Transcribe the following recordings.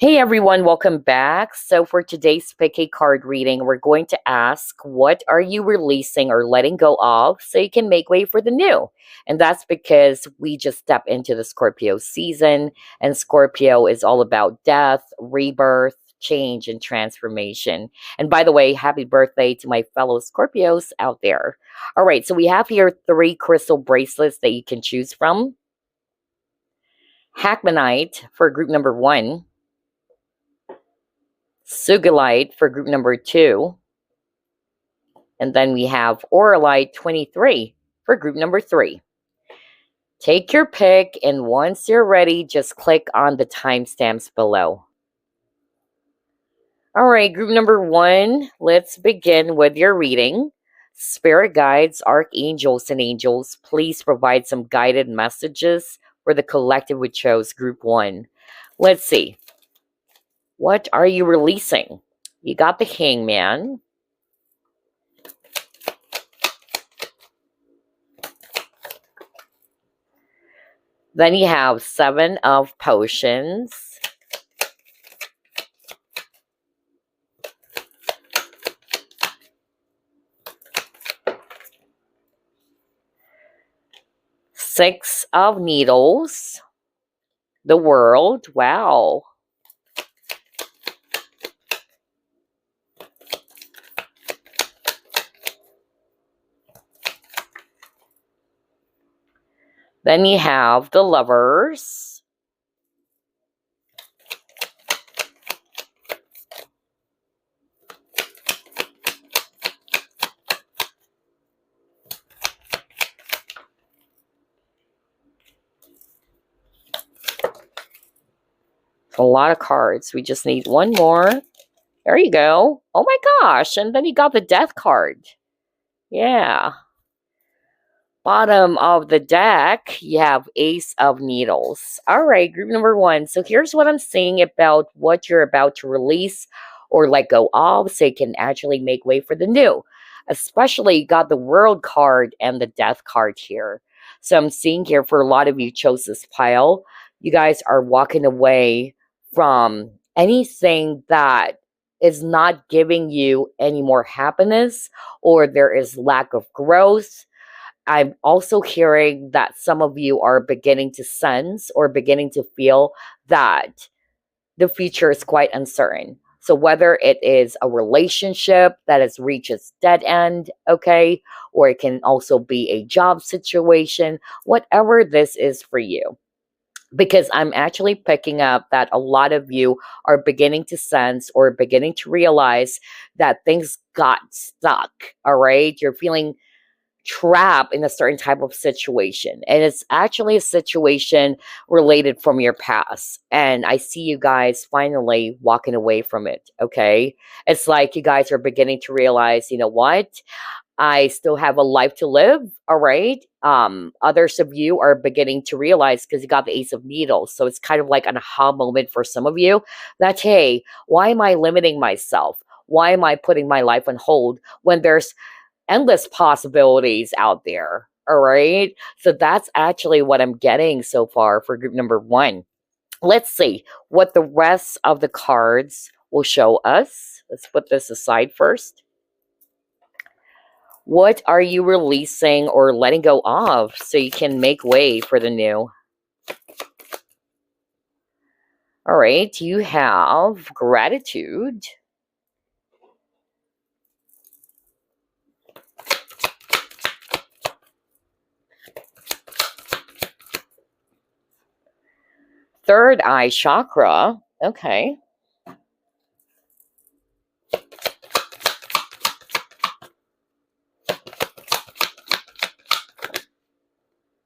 Hey everyone, welcome back. So for today's pick a card reading, we're going to ask what are you releasing or letting go of so you can make way for the new? And that's because we just step into the Scorpio season, and Scorpio is all about death, rebirth, change, and transformation. And by the way, happy birthday to my fellow Scorpios out there. All right, so we have here 3 crystal bracelets that you can choose from. Hackmanite for group number 1. Sugilite for group number 2. And then we have Auralite 23 for group number 3. Take your pick, and once you're ready, just click on the timestamps below. All right, group number 1, let's begin with your reading. Spirit guides, archangels, and angels, please provide some guided messages for the collective we chose, group 1. Let's see. What are you releasing? You got the Hangman. Then you have 7 of Potions. Six of Needles. The World. Wow. Then you have the Lovers. A lot of cards. We just need one more. There you go. Oh my gosh. And then you got the Death card. Yeah. Bottom of the deck, you have Ace of Needles. All right, group number 1. So here's what I'm saying about what you're about to release or let go of so you can actually make way for the new. Especially you got the World card and the Death card here. So I'm seeing here for a lot of you chose this pile, you guys are walking away from anything that is not giving you any more happiness, or there is lack of growth. I'm also hearing that some of you are beginning to sense or beginning to feel that the future is quite uncertain. So whether it is a relationship that has reached its dead end, okay, or it can also be a job situation, whatever this is for you. Because I'm actually picking up that a lot of you are beginning to sense or beginning to realize that things got stuck, all right? You're feeling trapped in a certain type of situation, and it's actually a situation related from your past, and I see you guys finally walking away from it. Okay, it's like you guys are beginning to realize, you know what, I still have a life to live. All right, others of you are beginning to realize, because you got the Ace of Needles, so it's kind of like an aha moment for some of you that, hey, why am I limiting myself? Why am I putting my life on hold when there's endless possibilities out there? All right. So that's actually what I'm getting so far for group number 1. Let's see what the rest of the cards will show us. Let's put this aside first. What are you releasing or letting go of so you can make way for the new? All right. You have Gratitude. Third eye chakra. Okay.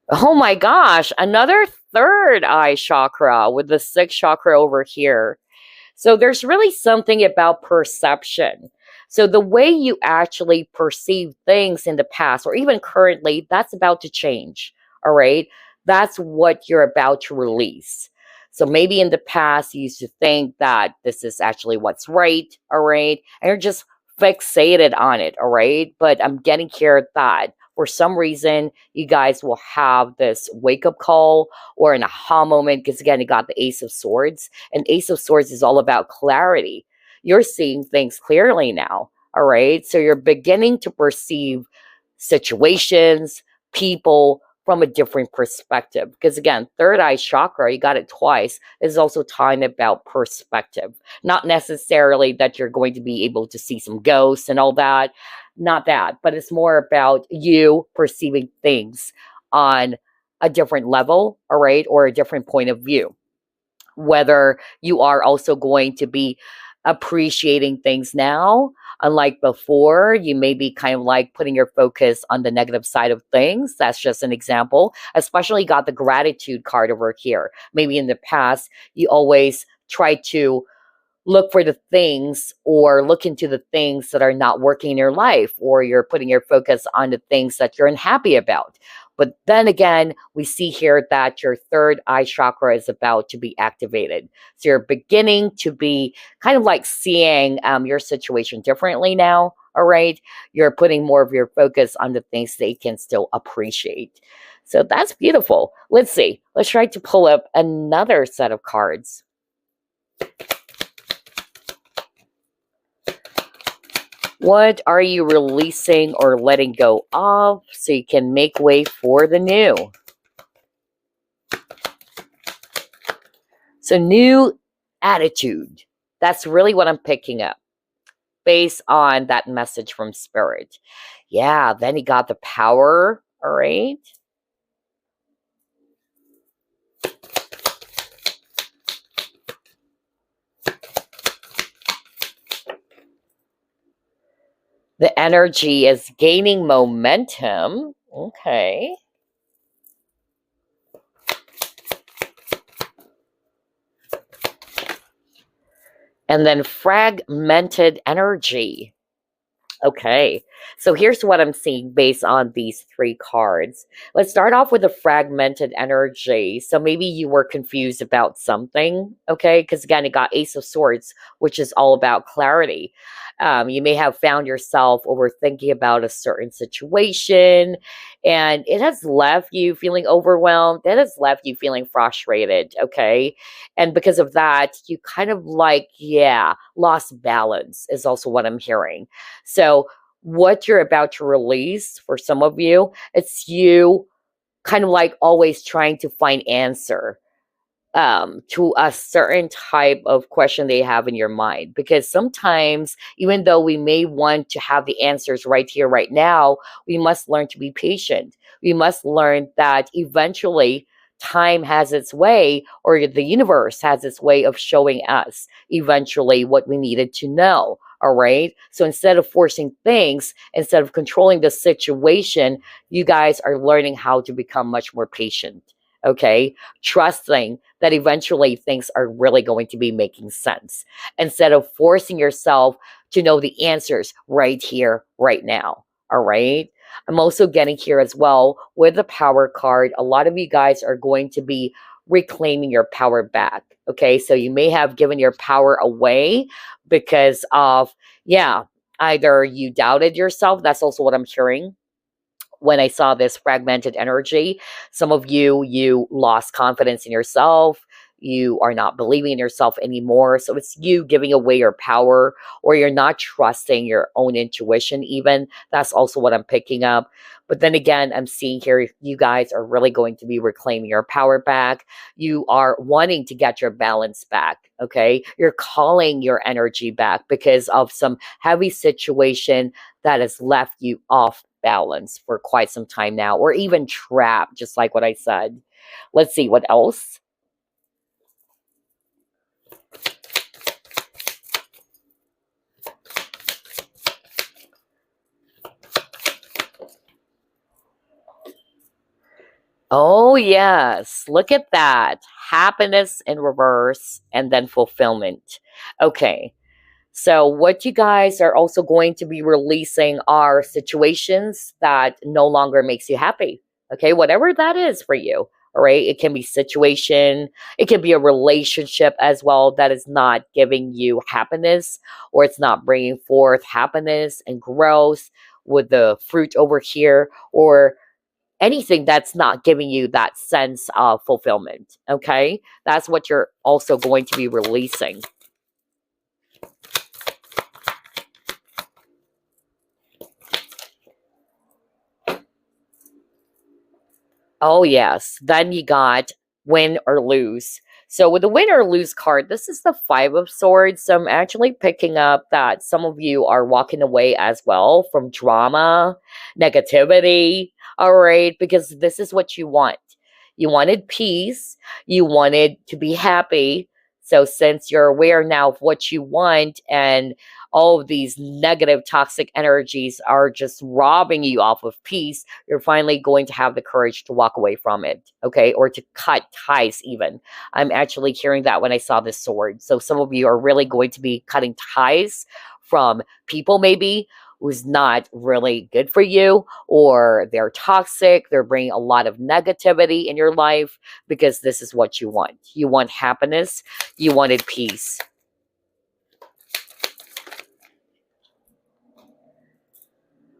Oh my gosh, another third eye chakra with the 6th chakra over here. So there's really something about perception. So the way you actually perceive things in the past or even currently, that's about to change. All right. That's what you're about to release. So maybe in the past, you used to think that this is actually what's right. All right. And you're just fixated on it. All right. But I'm getting here that for some reason, you guys will have this wake-up call or an aha moment, because again, you got the Ace of Swords, and Ace of Swords is all about clarity. You're seeing things clearly now, all right? So you're beginning to perceive situations, people from a different perspective. Because again, third eye chakra, you got it twice, is also talking about perspective. Not necessarily that you're going to be able to see some ghosts and all that. Not that, but it's more about you perceiving things on a different level, all right, or a different point of view. Whether you are also going to be appreciating things now, unlike before, you may be kind of like putting your focus on the negative side of things. That's just an example. Especially got the gratitude card over here. Maybe in the past, you always try to look for the things or look into the things that are not working in your life, or you're putting your focus on the things that you're unhappy about. But then again, we see here that your third eye chakra is about to be activated. So you're beginning to be kind of like seeing your situation differently now. All right. You're putting more of your focus on the things that you can still appreciate. So that's beautiful. Let's see. Let's try to pull up another set of cards. What are you releasing or letting go of so you can make way for the new? So new attitude. That's really what I'm picking up based on that message from Spirit. Yeah, then he got the power. All right. The energy is gaining momentum. Okay. And then fragmented energy. Okay, so here's what I'm seeing based on these three cards. Let's start off with the fragmented energy. So maybe you were confused about something, okay? Because again, it got Ace of Swords, which is all about clarity. You may have found yourself overthinking about a certain situation, and it has left you feeling overwhelmed. It has left you feeling frustrated, okay? And because of that, you kind of like, yeah, lost balance is also what I'm hearing. So what you're about to release for some of you, it's you kind of like always trying to find answer to a certain type of question they have in your mind. Because sometimes, even though we may want to have the answers right here, right now, we must learn to be patient. We must learn that eventually time has its way, or the universe has its way of showing us eventually what we needed to know. All right. So instead of forcing things, instead of controlling the situation, you guys are learning how to become much more patient. Okay. Trusting that eventually things are really going to be making sense instead of forcing yourself to know the answers right here, right now. All right. I'm also getting here as well with the power card. A lot of you guys are going to be reclaiming your power back. Okay. So you may have given your power away because of, yeah, either you doubted yourself. That's also what I'm hearing when I saw this fragmented energy. Some of you, you lost confidence in yourself. You are not believing in yourself anymore. So it's you giving away your power, or you're not trusting your own intuition even. That's also what I'm picking up. But then again, I'm seeing here, you guys are really going to be reclaiming your power back. You are wanting to get your balance back, okay? You're calling your energy back because of some heavy situation that has left you off balance for quite some time now, or even trapped, just like what I said. Let's see what else. Oh, yes. Look at that. Happiness in reverse and then fulfillment. Okay. So what you guys are also going to be releasing are situations that no longer makes you happy. Okay, whatever that is for you. All right, it can be situation, it can be a relationship as well that is not giving you happiness, or it's not bringing forth happiness and growth. with the fruit over here, or anything that's not giving you that sense of fulfillment. Okay, that's what you're also going to be releasing. Oh, yes. Then you got win or lose. So with the win or lose card, this is the Five of Swords. So I'm actually picking up that some of you are walking away as well from drama, negativity. All right, because this is what you want. You wanted peace. You wanted to be happy. So since you're aware now of what you want, and all of these negative toxic energies are just robbing you off of peace, you're finally going to have the courage to walk away from it, okay? Or to cut ties even. I'm actually hearing that when I saw this sword. So some of you are really going to be cutting ties from people maybe who's not really good for you, or they're toxic, they're bringing a lot of negativity in your life, because this is what you want. You want happiness, you wanted peace.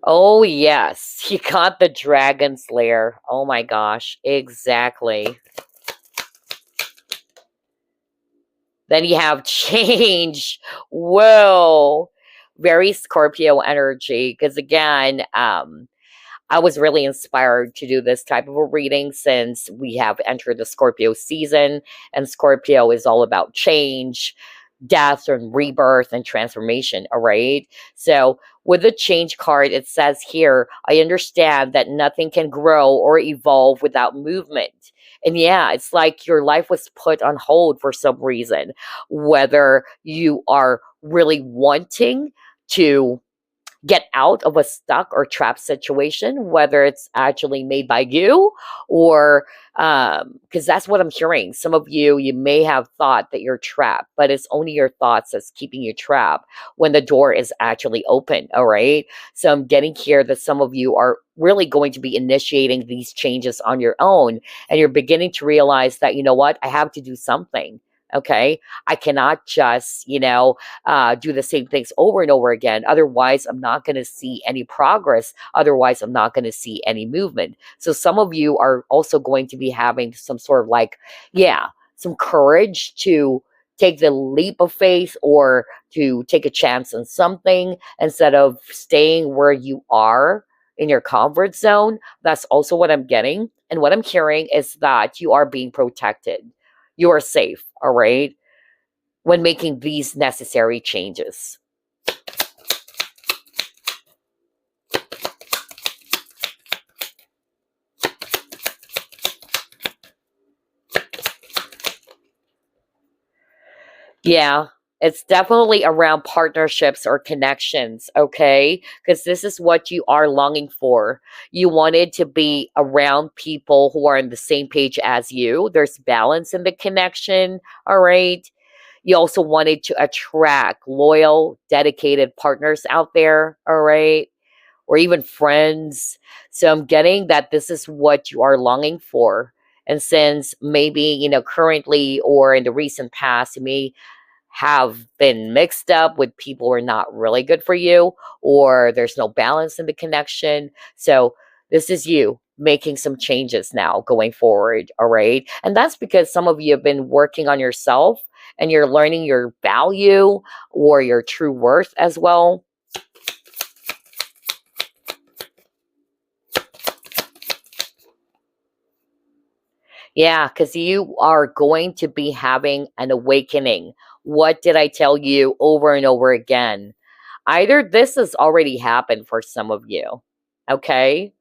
Oh, yes. You got the Dragon Slayer. Oh my gosh. Exactly. Then you have change. Whoa. Very Scorpio energy. Because again, I was really inspired to do this type of a reading since we have entered the Scorpio season, and Scorpio is all about change, death and rebirth and transformation. All right. So with the change card, it says here, I understand that nothing can grow or evolve without movement. And yeah, it's like your life was put on hold for some reason, whether you are really wanting to get out of a stuck or trapped situation, whether it's actually made by you, or because that's what I'm hearing. Some of you, you may have thought that you're trapped, but it's only your thoughts that's keeping you trapped when the door is actually open. All right. So I'm getting here that some of you are really going to be initiating these changes on your own, and you're beginning to realize that, you know what, I have to do something. Okay. I cannot just, do the same things over and over again. Otherwise, I'm not going to see any progress. Otherwise, I'm not going to see any movement. So some of you are also going to be having some sort of like, yeah, some courage to take the leap of faith, or to take a chance on something instead of staying where you are in your comfort zone. That's also what I'm getting. And what I'm hearing is that you are being protected. You are safe, all right, when making these necessary changes. Yeah, it's definitely around partnerships or connections, okay? Because this is what you are longing for. You wanted to be around people who are on the same page as you. There's balance in the connection, all right? You also wanted to attract loyal, dedicated partners out there, all right? Or even friends. So I'm getting that this is what you are longing for. And since maybe, currently or in the recent past, you may have been mixed up with people who are not really good for you, or there's no balance in the connection. So this is you making some changes now going forward. All right. And that's because some of you have been working on yourself, and you're learning your value or your true worth as well. Yeah, because you are going to be having an awakening. What did I tell you over and over again? Either this has already happened for some of you, okay?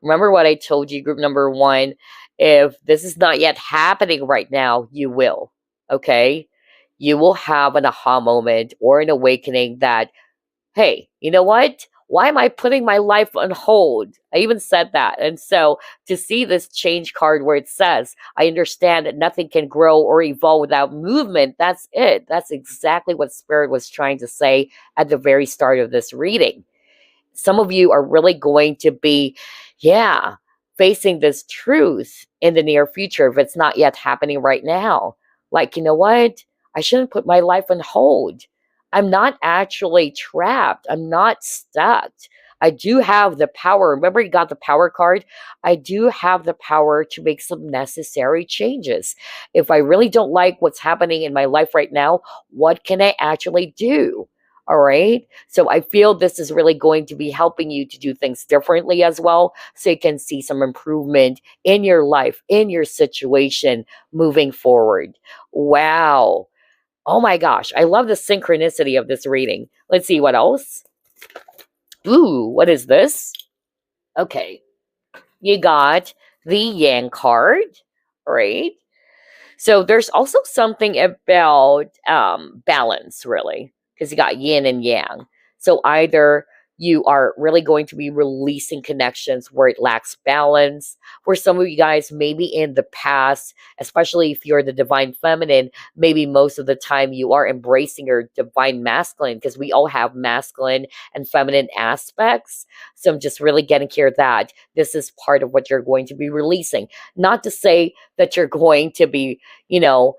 Remember what I told you, group number one? If this is not yet happening right now, you will, okay? You will have an aha moment or an awakening that, hey, you know what? Why am I putting my life on hold? I even said that. And so to see this change card where it says, I understand that nothing can grow or evolve without movement, that's it. That's exactly what Spirit was trying to say at the very start of this reading. Some of you are really going to be, yeah, facing this truth in the near future if it's not yet happening right now. Like, you know what? I shouldn't put my life on hold. I'm not actually trapped. I'm not stuck. I do have the power. Remember, you got the power card? I do have the power to make some necessary changes. If I really don't like what's happening in my life right now, what can I actually do? All right. So I feel this is really going to be helping you to do things differently as well. So you can see some improvement in your life, in your situation moving forward. Wow. Oh my gosh. I love the synchronicity of this reading. Let's see what else. Ooh, what is this? Okay. You got the Yang card, right? So there's also something about balance, really, because you got yin and yang. So either you are really going to be releasing connections where it lacks balance, where some of you guys maybe in the past, especially if you're the divine feminine, maybe most of the time you are embracing your divine masculine, because we all have masculine and feminine aspects. So I'm just really getting clear that this is part of what you're going to be releasing. Not to say that you're going to be, you know,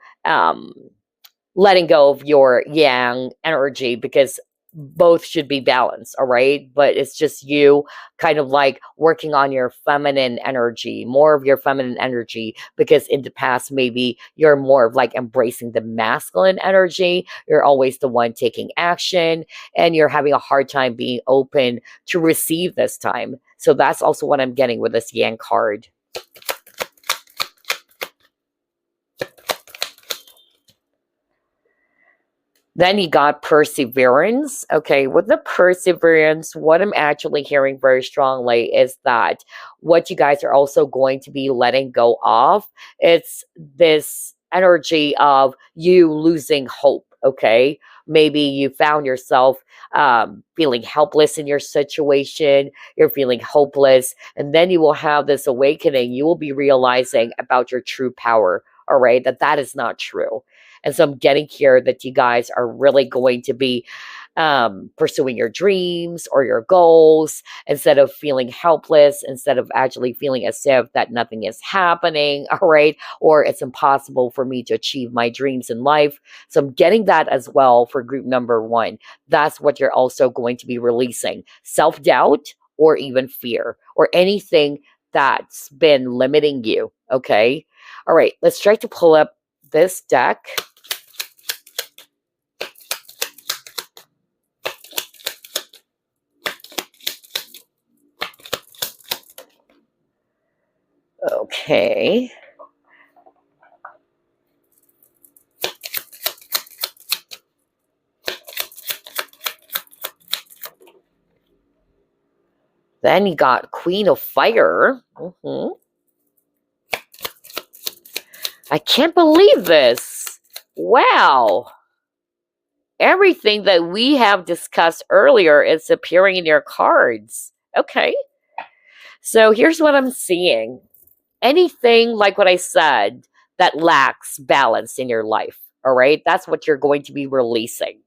letting go of your yang energy, because both should be balanced, all right? But it's just you kind of like working on your feminine energy, more of your feminine energy, because in the past, maybe you're more of like embracing the masculine energy. You're always the one taking action, and you're having a hard time being open to receive this time. So that's also what I'm getting with this Yang card. Then you got perseverance. Okay, with the perseverance, what I'm actually hearing very strongly is that what you guys are also going to be letting go of, it's this energy of you losing hope. Okay, maybe you found yourself feeling helpless in your situation, you're feeling hopeless, and then you will have this awakening. You will be realizing about your true power, all right, that is not true. And so I'm getting here that you guys are really going to be pursuing your dreams or your goals instead of feeling helpless, instead of actually feeling as if that nothing is happening, all right, or it's impossible for me to achieve my dreams in life. So I'm getting that as well for group number 1. That's what you're also going to be releasing. Self-doubt or even fear or anything that's been limiting you, okay? All right, let's try to pull up this deck. Okay. Then you got Queen of Fire. I can't believe this. Wow. Everything that we have discussed earlier is appearing in your cards. Okay. So here's what I'm seeing. Anything like what I said that lacks balance in your life, all right? That's what you're going to be releasing.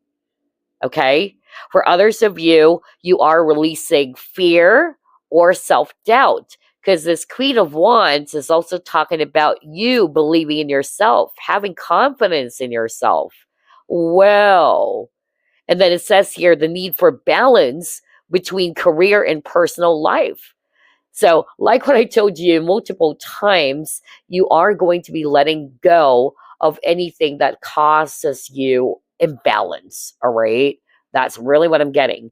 Okay? For others of you, you are releasing fear or self-doubt, because this Queen of Wands is also talking about you believing in yourself, having confidence in yourself. Well, and then it says here the need for balance between career and personal life. So, like what I told you multiple times, you are going to be letting go of anything that causes you imbalance, all right? That's really what I'm getting.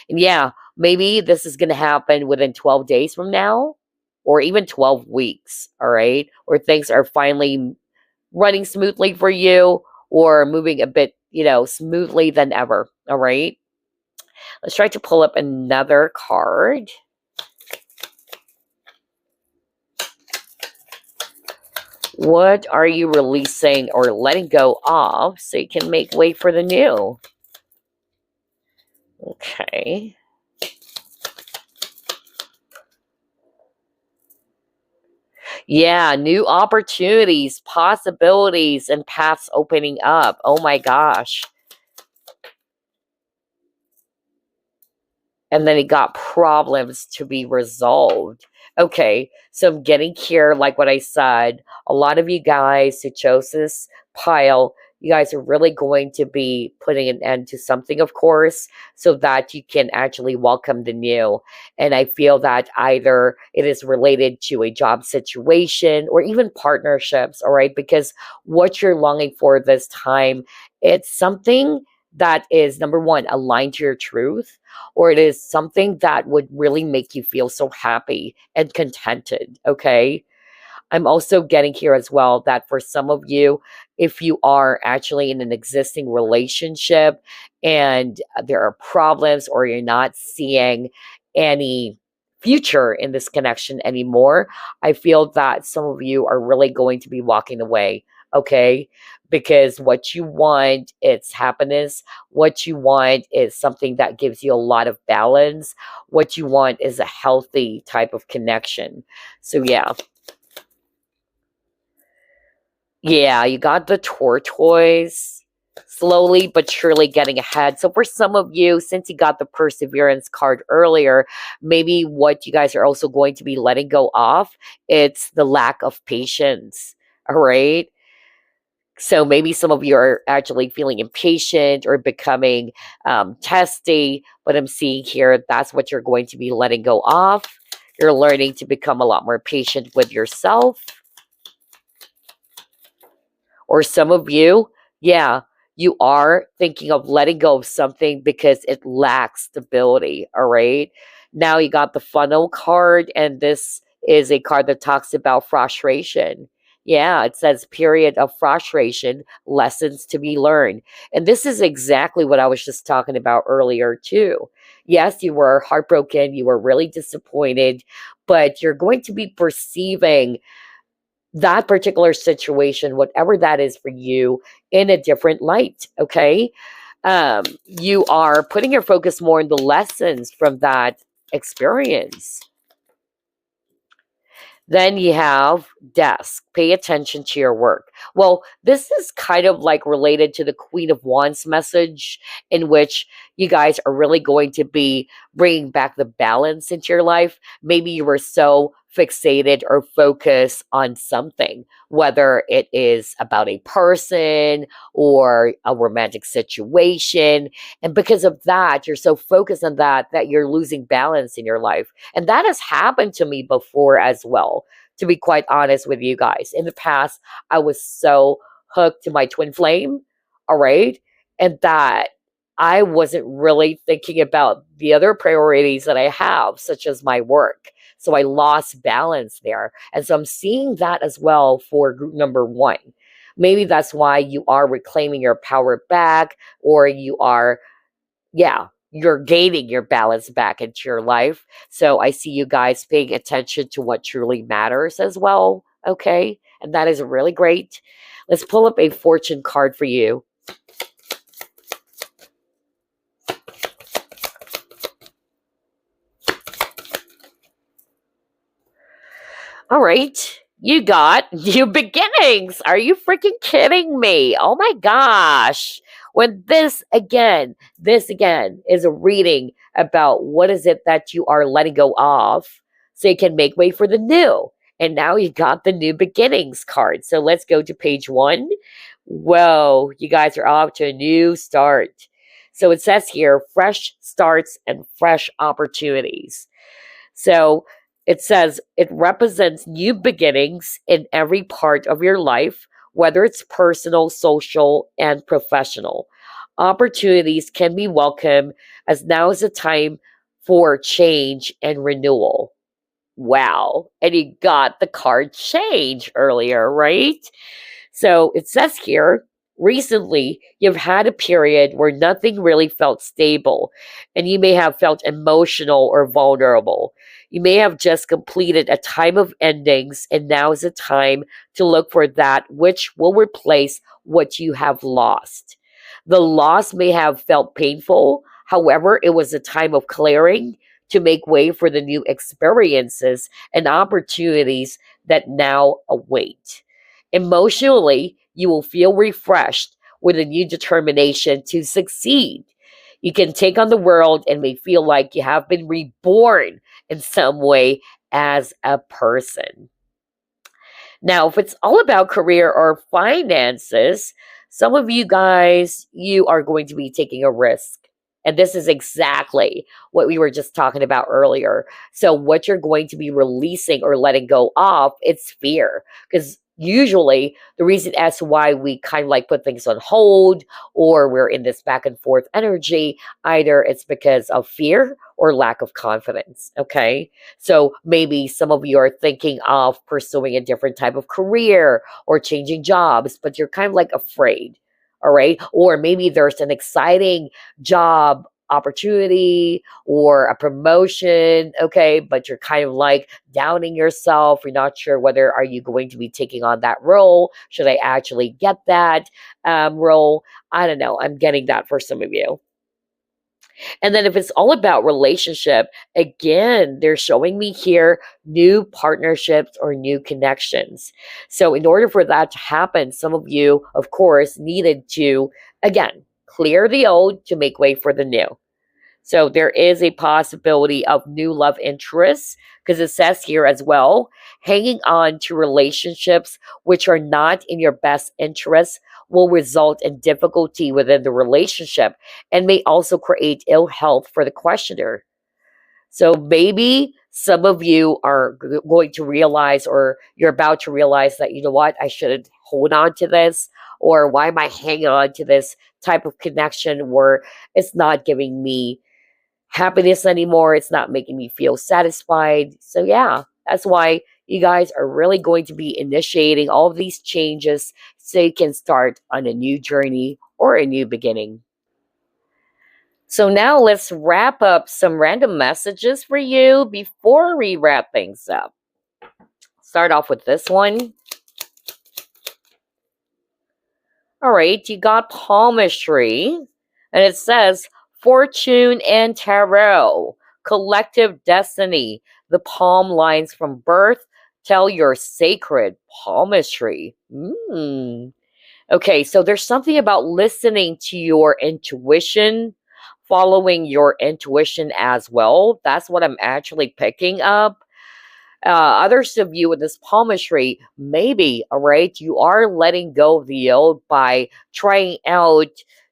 And yeah, maybe this is going to happen within 12 days from now, or even 12 weeks, all right? Or things are finally running smoothly for you, or moving a bit, smoothly than ever, all right? Let's try to pull up another card. What are you releasing or letting go of so you can make way for the new? Okay. Yeah, new opportunities, possibilities, and paths opening up. Oh my gosh. And then it got problems to be resolved. Okay, so I'm getting here, like what I said, a lot of you guys who chose this pile, you guys are really going to be putting an end to something, of course, so that you can actually welcome the new. And I feel that either it is related to a job situation or even partnerships, all right? Because what you're longing for this time, it's something that is, number one, aligned to your truth, or it is something that would really make you feel so happy and contented, okay? I'm also getting here as well that for some of you, if you are actually in an existing relationship and there are problems or you're not seeing any future in this connection anymore, I feel that some of you are really going to be walking away, okay? Because what you want is happiness. What you want is something that gives you a lot of balance. What you want is a healthy type of connection. So yeah. Yeah, you got the tortoise slowly but surely getting ahead. So for some of you, since you got the perseverance card earlier, maybe what you guys are also going to be letting go of, it's the lack of patience. All right. So maybe some of you are actually feeling impatient or becoming testy, but I'm seeing here that's what you're going to be letting go of. You're learning to become a lot more patient with yourself. Or some of you, yeah, you are thinking of letting go of something because it lacks stability. All right. Now you got the funnel card, and this is a card that talks about frustration. Yeah, it says period of frustration, lessons to be learned. And this is exactly what I was just talking about earlier, too. Yes, you were heartbroken, you were really disappointed, but you're going to be perceiving that particular situation, whatever that is for you, in a different light. Okay. You are putting your focus more on the lessons from that experience. Then you have desk. Pay attention to your work. Well, this is kind of like related to the Queen of Wands message, in which you guys are really going to be bringing back the balance into your life. Maybe you were so fixated or focused on something, whether it is about a person or a romantic situation. And because of that, you're so focused on that that you're losing balance in your life. And that has happened to me before as well, to be quite honest with you guys. In the past, I was so hooked to my twin flame, all right? And that I wasn't really thinking about the other priorities that I have, such as my work. So I lost balance there. And so I'm seeing that as well for group number one. Maybe that's why you are reclaiming your power back, or you are, yeah, you're gaining your balance back into your life. So I see you guys paying attention to what truly matters as well. Okay. And that is really great. Let's pull up a fortune card for you. All right. You got new beginnings. Are you freaking kidding me? Oh my gosh. When this again is a reading about what is it that you are letting go of so you can make way for the new. And now you got the new beginnings card. So let's go to page one. Whoa, you guys are off to a new start. So it says here fresh starts and fresh opportunities. So it says it represents new beginnings in every part of your life, whether it's personal, social, and professional. Opportunities can be welcome, as now is a time for change and renewal. Wow. And you got the card change earlier, right? So it says here, recently you've had a period where nothing really felt stable, and you may have felt emotional or vulnerable. You may have just completed a time of endings, and now is a time to look for that which will replace what you have lost. The loss may have felt painful. However, it was a time of clearing to make way for the new experiences and opportunities that now await. Emotionally, you will feel refreshed with a new determination to succeed. You can take on the world and may feel like you have been reborn in some way as a person. Now, if it's all about career or finances, Some of you guys, you are going to be taking a risk. And this is exactly what we were just talking about earlier. So, what you're going to be releasing or letting go of, it's fear. Because usually, the reason as to why we kind of like put things on hold or we're in this back and forth energy, either it's because of fear or lack of confidence. Okay. So, maybe some of you are thinking of pursuing a different type of career or changing jobs, but you're kind of like afraid. All right. Or maybe there's an exciting job opportunity or a promotion, okay, but you're kind of like doubting yourself. You're not sure whether are you going to be taking on that role. Should I actually get that role? I don't know. I'm getting that for some of you. And then if it's all about relationship, again, they're showing me here new partnerships or new connections. So in order for that to happen, some of you, of course, needed to, again, clear the old to make way for the new. So there is a possibility of new love interests because it says here as well, hanging on to relationships which are not in your best interest will result in difficulty within the relationship and may also create ill health for the questioner. So maybe some of you are going to realize or you're about to realize that, you know what, I shouldn't hold on to this, or why am I hanging on to this type of connection where it's not giving me happiness anymore. It's not making me feel satisfied. So, yeah, that's why you guys are really going to be initiating all of these changes so you can start on a new journey or a new beginning. So, now let's wrap up some random messages for you before we wrap things up. Start off with this one. All right, you got palmistry, and it says, Fortune and Tarot, collective destiny. The palm lines from birth tell your sacred palmistry. Okay, so there's something about listening to your intuition, following your intuition as well. That's what I'm actually picking up. Others of you with this palmistry, maybe, all right, you are letting go of the old by trying out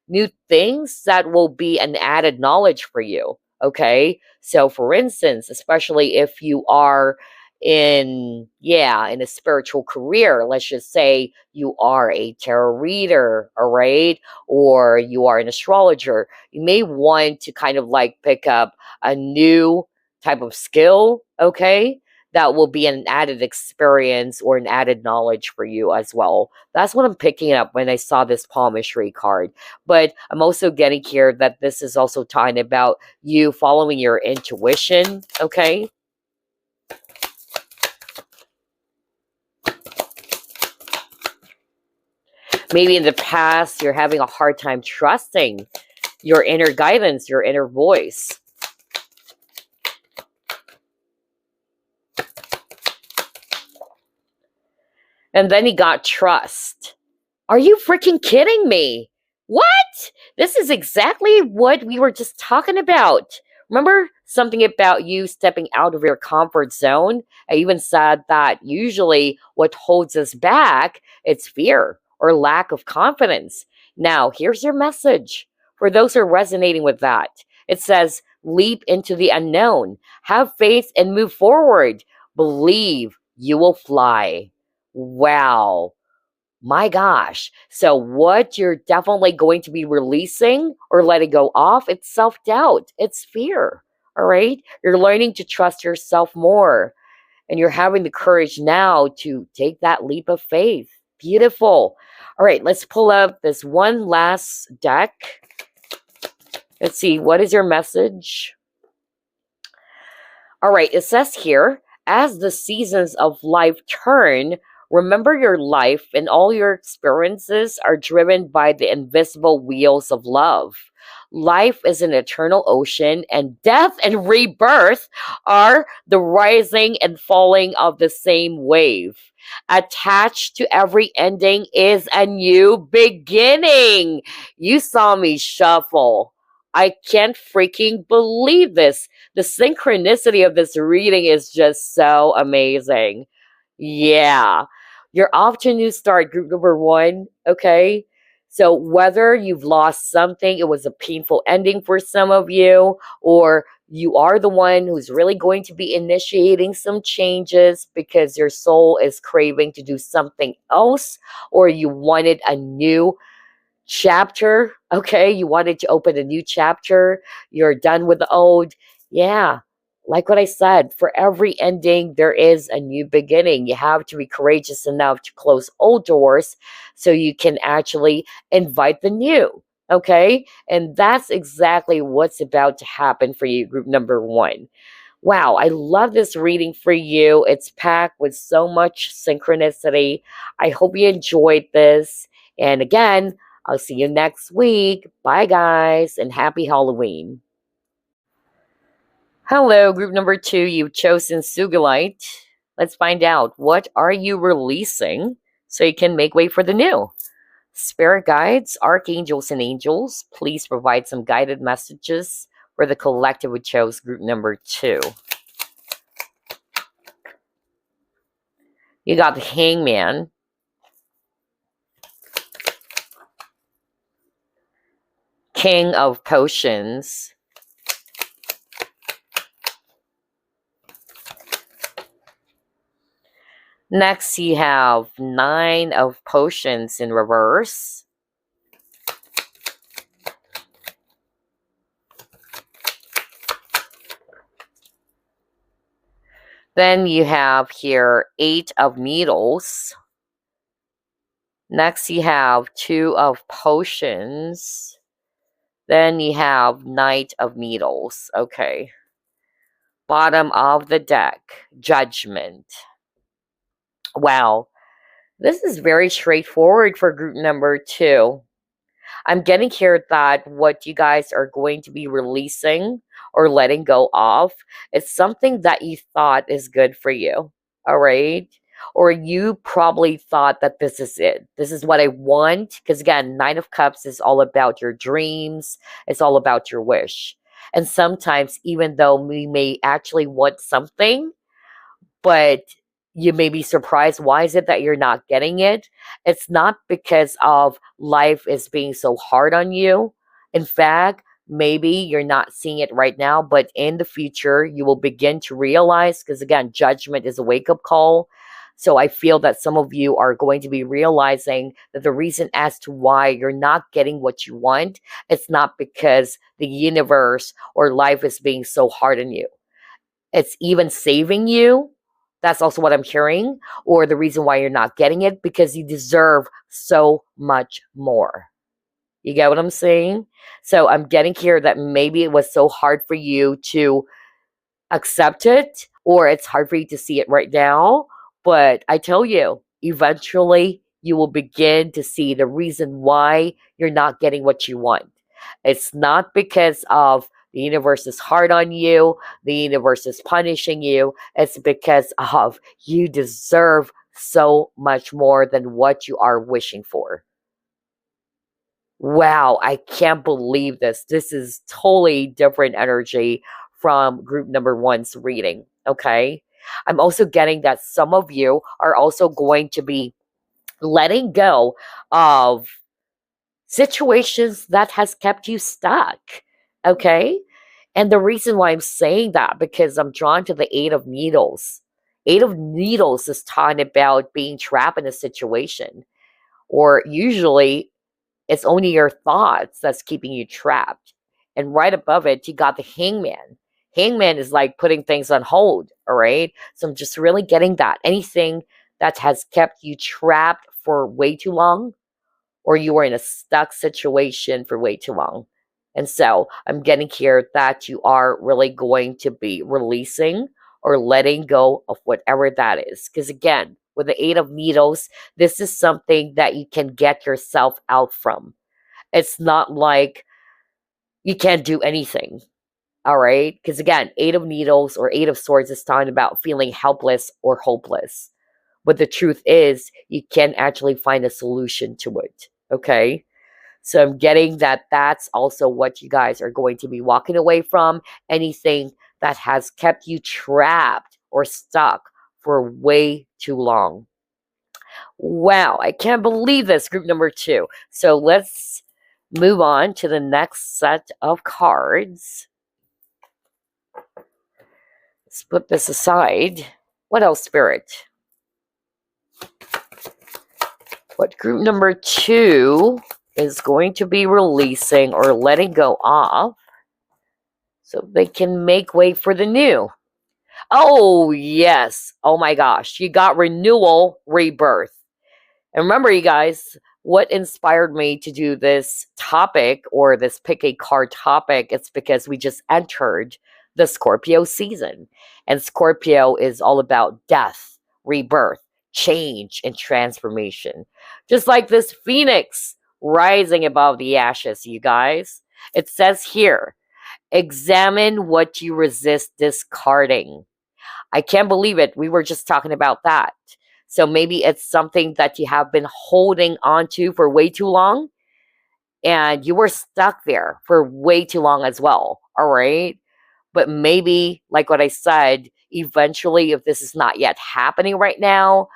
new things that will be an added knowledge for you. Okay. So, for instance, especially if you are in a spiritual career, let's just say you are a tarot reader, all right, or you are an astrologer, you may want to kind of like pick up a new type of skill, okay, that will be an added experience or an added knowledge for you as well. That's what I'm picking up when I saw this palmistry card. But I'm also getting here that this is also talking about you following your intuition, okay? Maybe in the past, you're having a hard time trusting your inner guidance, your inner voice. And then he got trust. Are you freaking kidding me? What? This is exactly what we were just talking about. Remember something about you stepping out of your comfort zone? I even said that usually what holds us back, it's fear or lack of confidence. Now, here's your message for those who are resonating with that. It says, leap into the unknown, have faith and move forward. Believe you will fly. Wow. My gosh. So, what you're definitely going to be releasing or letting go off, it's self doubt, it's fear. All right. You're learning to trust yourself more, and you're having the courage now to take that leap of faith. Beautiful. All right. Let's pull up this one last deck. Let's see. What is your message? All right. It says here, as the seasons of life turn, remember your life and all your experiences are driven by the invisible wheels of love. Life is an eternal ocean, and death and rebirth are the rising and falling of the same wave. Attached to every ending is a new beginning. You saw me shuffle. I can't freaking believe this. The synchronicity of this reading is just so amazing. Yeah. You're off to a new start, group number one. Okay. So whether you've lost something, it was a painful ending for some of you, or you are the one who's really going to be initiating some changes because your soul is craving to do something else, or you wanted a new chapter. Okay, you wanted to open a new chapter, you're done with the old. Yeah, like what I said, for every ending there is a new beginning. You have to be courageous enough to close old doors so you can actually invite the new. Okay, and that's exactly what's about to happen for you, group number one. Wow, I love this reading for you. It's packed with so much synchronicity. I hope you enjoyed this. And again, I'll see you next week. Bye, guys, and happy Halloween. Hello, group number two. You've chosen Sugilite. Let's find out, what are you releasing so you can make way for the new? Spirit guides, archangels, and angels, please provide some guided messages for the collective who chose group number two. You got the Hangman, King of Potions, next you have Nine of Potions in reverse, then you have here Eight of Needles, next you have Two of Potions, then you have Knight of Needles. Okay, bottom of the deck, Judgment. Wow, this is very straightforward for group number two. I'm getting here that what you guys are going to be releasing or letting go of is something that you thought is good for you. All right. Or you probably thought that this is it. This is what I want. Because again, Nine of Cups is all about your dreams, it's all about your wish. And sometimes, even though we may actually want something, but you may be surprised, why is it that you're not getting it? It's not because of life is being so hard on you. In fact, maybe you're not seeing it right now, but in the future you will begin to realize, because again, judgment is a wake-up call. So I feel that some of you are going to be realizing that the reason as to why you're not getting what you want, it's not because the universe or life is being so hard on you. It's even saving you. That's also what I'm hearing. Or the reason why you're not getting it, because you deserve so much more. You get what I'm saying? So I'm getting here that maybe it was so hard for you to accept it, or it's hard for you to see it right now. But I tell you, eventually you will begin to see the reason why you're not getting what you want. It's not because of the universe is hard on you, the universe is punishing you. It's because of you deserve so much more than what you are wishing for. Wow, I can't believe this. This is totally different energy from group number one's reading. Okay. I'm also getting that some of you are also going to be letting go of situations that has kept you stuck. Okay. And the reason why I'm saying that, because I'm drawn to the Eight of Needles. Eight of Needles is talking about being trapped in a situation, or usually it's only your thoughts that's keeping you trapped. And right above it, you got the Hangman. Hangman is like putting things on hold, all right? So I'm just really getting that. Anything that has kept you trapped for way too long, or you were in a stuck situation for way too long. And so I'm getting here that you are really going to be releasing or letting go of whatever that is. Because again, with the Eight of Needles, this is something that you can get yourself out from. It's not like you can't do anything. All right. Because again, Eight of Needles or Eight of Swords is talking about feeling helpless or hopeless. But the truth is, you can actually find a solution to it. Okay. So I'm getting that that's also what you guys are going to be walking away from. Anything that has kept you trapped or stuck for way too long. Wow, I can't believe this, group number 2. So let's move on to the next set of cards. Let's put this aside. What else, Spirit? What group number 2 is going to be releasing or letting go of so they can make way for the new? Oh, yes. Oh my gosh. You got renewal, rebirth. And remember, you guys, what inspired me to do this topic or this pick a card topic, it's because we just entered the Scorpio season. And Scorpio is all about death, rebirth, change, and transformation. Just like this phoenix rising above the ashes, you guys. It says here, examine what you resist discarding. I can't believe it. We were just talking about that. So maybe it's something that you have been holding on to for way too long and you were stuck there for way too long as well. All right. But maybe, like what I said, eventually, if this is not yet happening right now,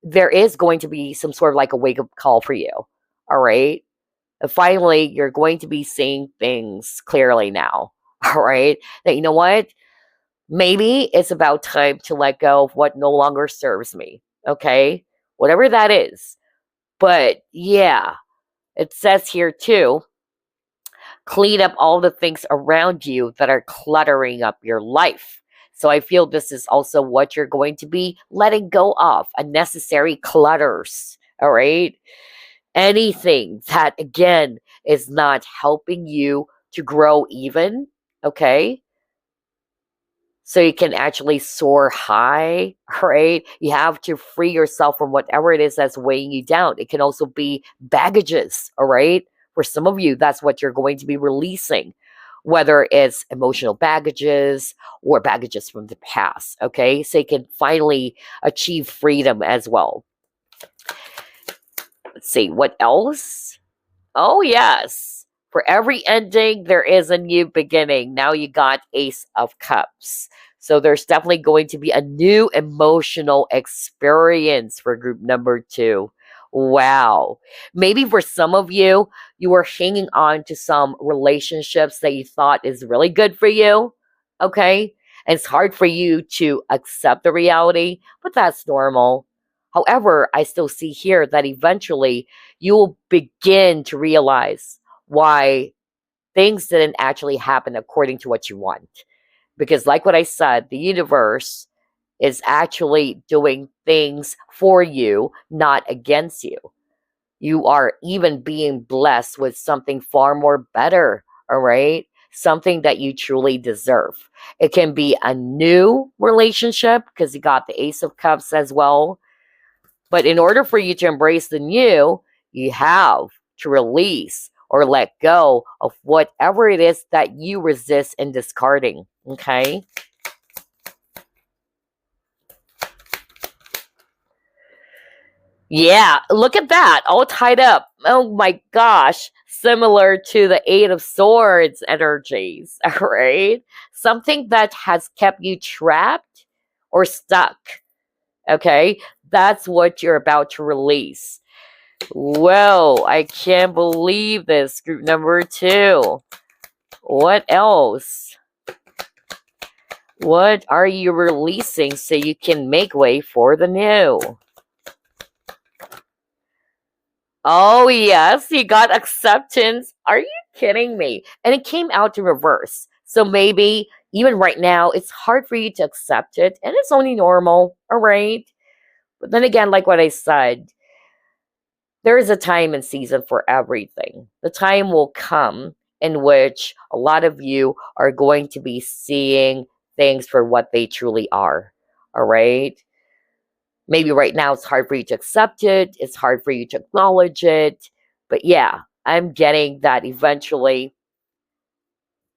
there is going to be some sort of like a wake up call for you. All right. And finally, you're going to be seeing things clearly now. All right. That you know what? Maybe it's about time to let go of what no longer serves me. Okay? Whatever that is. But yeah, it says here too, clean up all the things around you that are cluttering up your life. So I feel this is also what you're going to be letting go of, unnecessary clutters. All right? Anything that, again, is not helping you to grow even. Okay? So you can actually soar high, right? You have to free yourself from whatever it is that's weighing you down. It can also be baggages, all right? For some of you, that's what you're going to be releasing, whether it's emotional baggages or baggages from the past, okay? So you can finally achieve freedom as well. Let's see, what else? Oh, yes. For every ending, there is a new beginning. Now you got Ace of Cups. So there's definitely going to be a new emotional experience for group number 2. Wow. Maybe for some of you, you were hanging on to some relationships that you thought is really good for you. Okay? And it's hard for you to accept the reality, but that's normal. However, I still see here that eventually you will begin to realize why things didn't actually happen according to what you want. Because, like what I said, the universe is actually doing things for you, not against you. You are even being blessed with something far more better, all right? Something that you truly deserve. It can be a new relationship because you got the Ace of Cups as well. But in order for you to embrace the new, you have to release or let go of whatever it is that you resist in discarding. Okay? Yeah, look at that. All tied up. Oh my gosh. Similar to the Eight of Swords energies. All right? Something that has kept you trapped or stuck. Okay? That's what you're about to release. Whoa, I can't believe this. Group number 2. What else? What are you releasing so you can make way for the new? Oh, yes, you got acceptance. Are you kidding me? And it came out in reverse. So maybe even right now, it's hard for you to accept it. And it's only normal, all right? But then again, like what I said, there is a time and season for everything. The time will come in which a lot of you are going to be seeing things for what they truly are. All right? Maybe right now it's hard for you to accept it. It's hard for you to acknowledge it. But yeah, I'm getting that eventually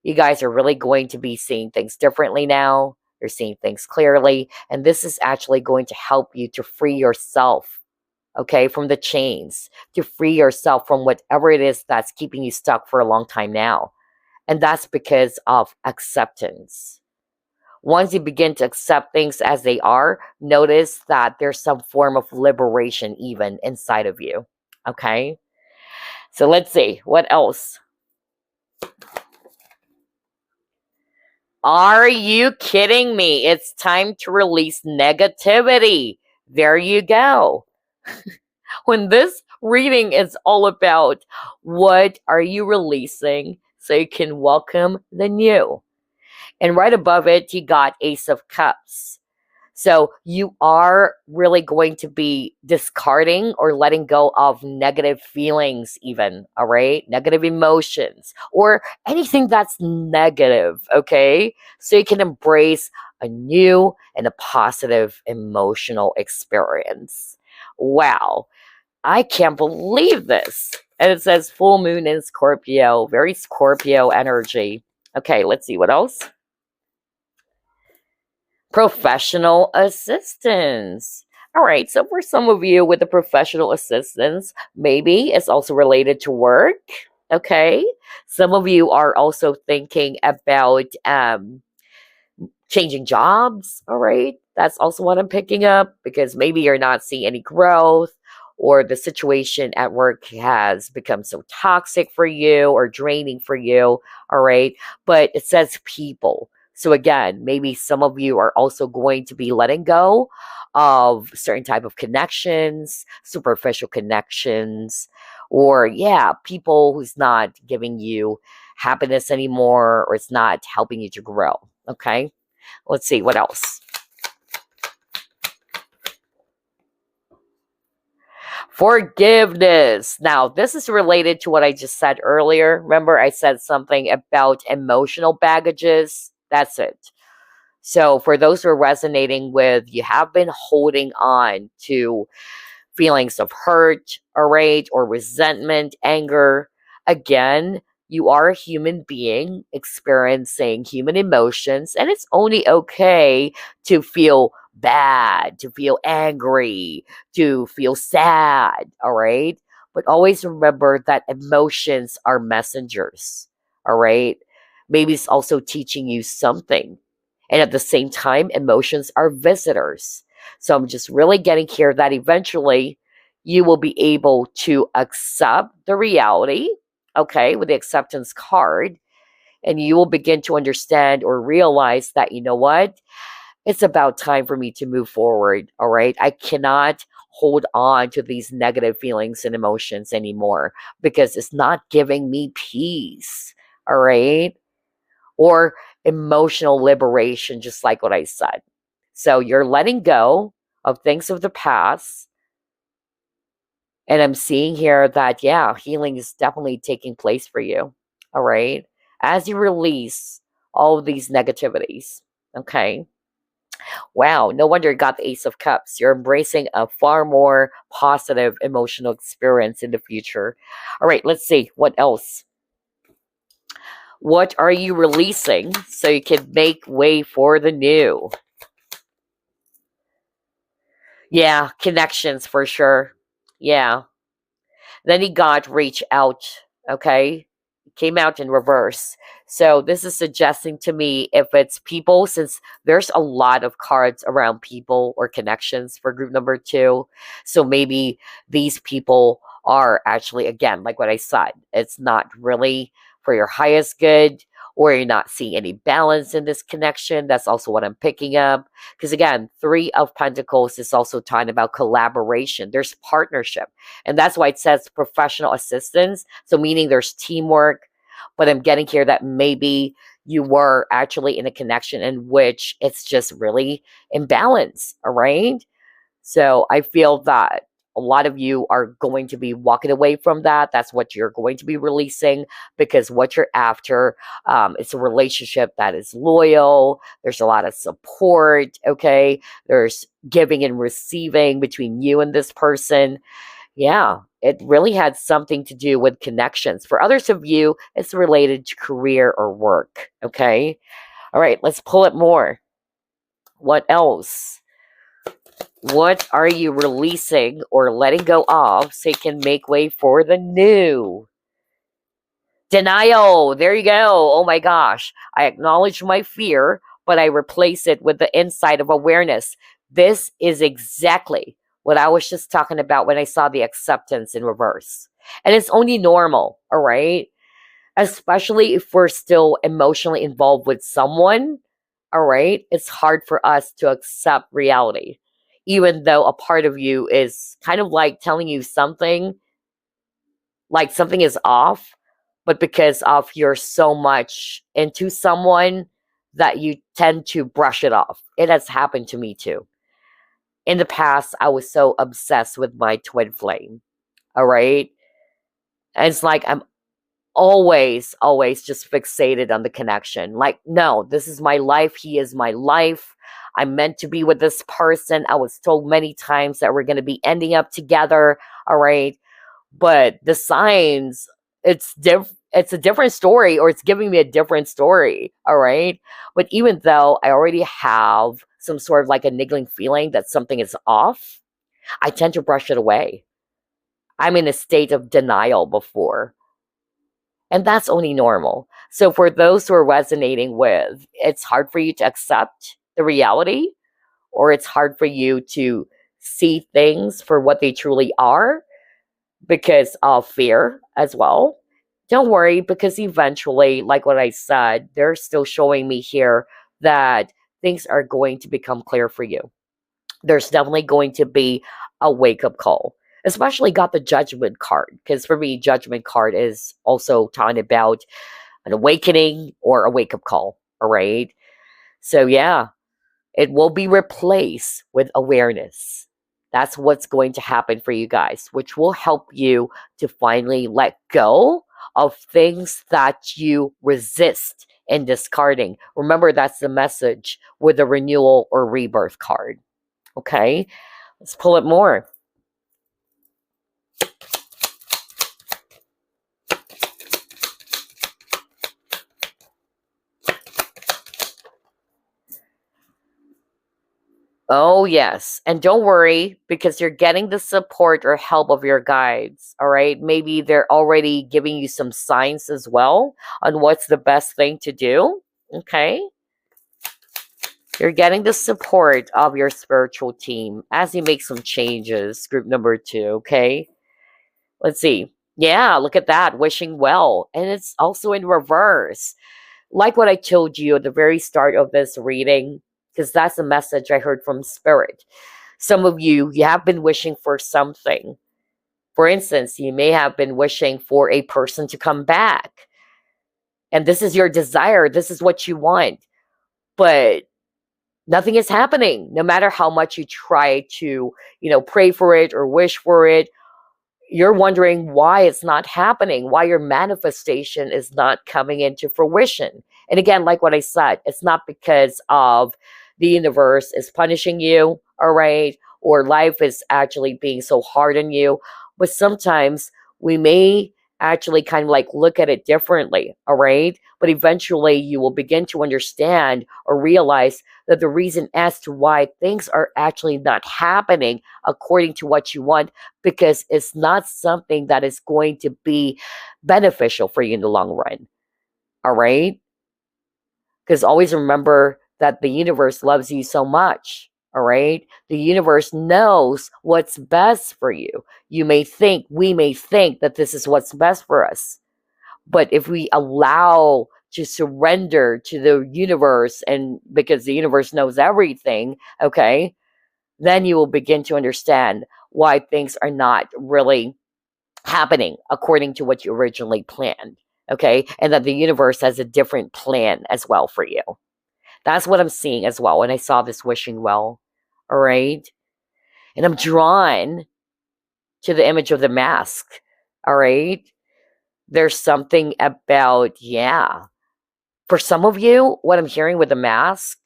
you guys are really going to be seeing things differently now. You're seeing things clearly. And this is actually going to help you to free yourself, okay, from the chains, to free yourself from whatever it is that's keeping you stuck for a long time now. And that's because of acceptance. Once you begin to accept things as they are, notice that there's some form of liberation even inside of you. Okay? So let's see. What else? Are you kidding me? It's time to release negativity. There you go. When this reading is all about what are you releasing so you can welcome the new. And right above it, you got Ace of Cups. So you are really going to be discarding or letting go of negative feelings, even, all right? Negative emotions or anything that's negative, okay? So you can embrace a new and a positive emotional experience. Wow, I can't believe this. And it says full moon in Scorpio, very Scorpio energy. Okay, let's see what else. Professional assistance. All right, so for some of you with the professional assistance, maybe it's also related to work. Okay, some of you are also thinking about changing jobs. All right, that's also what I'm picking up because maybe you're not seeing any growth or the situation at work has become so toxic for you or draining for you. All right, but it says people. So again, maybe some of you are also going to be letting go of certain type of connections, superficial connections, or yeah, people who's not giving you happiness anymore or it's not helping you to grow. Okay? Let's see what else. Forgiveness. Now, this is related to what I just said earlier. Remember, I said something about emotional baggages. That's it. So, for those who are resonating with, you have been holding on to feelings of hurt, rage, or resentment, anger. Again, you are a human being experiencing human emotions, and it's only okay to feel bad, to feel angry, to feel sad, all right? But always remember that emotions are messengers, all right? Maybe it's also teaching you something. And at the same time, emotions are visitors. So I'm just really getting here that eventually you will be able to accept the reality, okay, with the acceptance card, and you will begin to understand or realize that, you know what, it's about time for me to move forward, all right? I cannot hold on to these negative feelings and emotions anymore because it's not giving me peace, all right? Or emotional liberation, just like what I said. So you're letting go of things of the past. And I'm seeing here that, yeah, healing is definitely taking place for you. All right. As you release all of these negativities. Okay. Wow. No wonder you got the Ace of Cups. You're embracing a far more positive emotional experience in the future. All right. Let's see. What else? What are you releasing so you can make way for the new? Yeah, connections for sure. Yeah. Then he got reach out. Okay. Came out in reverse. So this is suggesting to me if it's people, since there's a lot of cards around people or connections for group number 2. So maybe these people are actually, again, like what I said, it's not really for your highest good, or you're not seeing any balance in this connection. That's also what I'm picking up. Because again, 3 of Pentacles is also talking about collaboration. There's partnership. And that's why it says professional assistance. So meaning there's teamwork. But I'm getting here that maybe you were actually in a connection in which it's just really imbalanced. All right. So I feel that a lot of you are going to be walking away from that. That's what you're going to be releasing because what you're after, it's a relationship that is loyal. There's a lot of support. Okay. There's giving and receiving between you and this person. Yeah, it really had something to do with connections. For others of you, it's related to career or work. Okay. All right. Let's pull it more. What else? What are you releasing or letting go of so you can make way for the new? Denial. There you go. Oh my gosh. I acknowledge my fear, but I replace it with the insight of awareness. This is exactly what I was just talking about when I saw the acceptance in reverse. And it's only normal, all right? Especially if we're still emotionally involved with someone, all right? It's hard for us to accept reality, even though a part of you is kind of like telling you something, like something is off, but because of you're so much into someone that you tend to brush it off. It has happened to me too. In the past, I was so obsessed with my twin flame, all right? And it's like I'm always just fixated on the connection. Like, no, this is my life. He is my life. I'm meant to be with this person. I was told many times that we're going to be ending up together. All right. But the signs, it's a different story, or it's giving me a different story. All right. But even though I already have some sort of like a niggling feeling that something is off, I tend to brush it away. I'm in a state of denial before. And that's only normal. So for those who are resonating with, it's hard for you to accept the reality, or it's hard for you to see things for what they truly are because of fear as well. Don't worry, because eventually, like what I said, they're still showing me here that things are going to become clear for you. There's definitely going to be a wake up call. Especially got the judgment card, because for me, judgment card is also talking about an awakening or a wake up call. All right. So yeah, it will be replaced with awareness. That's what's going to happen for you guys, which will help you to finally let go of things that you resist in discarding. Remember, that's the message with the renewal or rebirth card. Okay. Let's pull it more. Oh, yes. And don't worry, because you're getting the support or help of your guides. All right. Maybe they're already giving you some signs as well on what's the best thing to do. Okay. You're getting the support of your spiritual team as you make some changes. Group number 2. Okay. Let's see. Yeah. Look at that. Wishing well. And it's also in reverse. Like what I told you at the very start of this reading, because that's the message I heard from Spirit. Some of you have been wishing for something. For instance, you may have been wishing for a person to come back. And this is your desire. This is what you want. But nothing is happening. No matter how much you try to, pray for it or wish for it, you're wondering why it's not happening, why your manifestation is not coming into fruition. And again, like what I said, it's not because of the universe is punishing you, all right, or life is actually being so hard on you. But sometimes we may actually kind of like look at it differently, all right? But eventually you will begin to understand or realize that the reason as to why things are actually not happening according to what you want, because it's not something that is going to be beneficial for you in the long run, all right? Because always remember that the universe loves you so much, all right? The universe knows what's best for you. We may think that this is what's best for us. But if we allow to surrender to the universe, and because the universe knows everything, okay, then you will begin to understand why things are not really happening according to what you originally planned, okay? And that the universe has a different plan as well for you. That's what I'm seeing as well when I saw this wishing well, all right? And I'm drawn to the image of the mask, all right? There's something about, for some of you, what I'm hearing with the mask,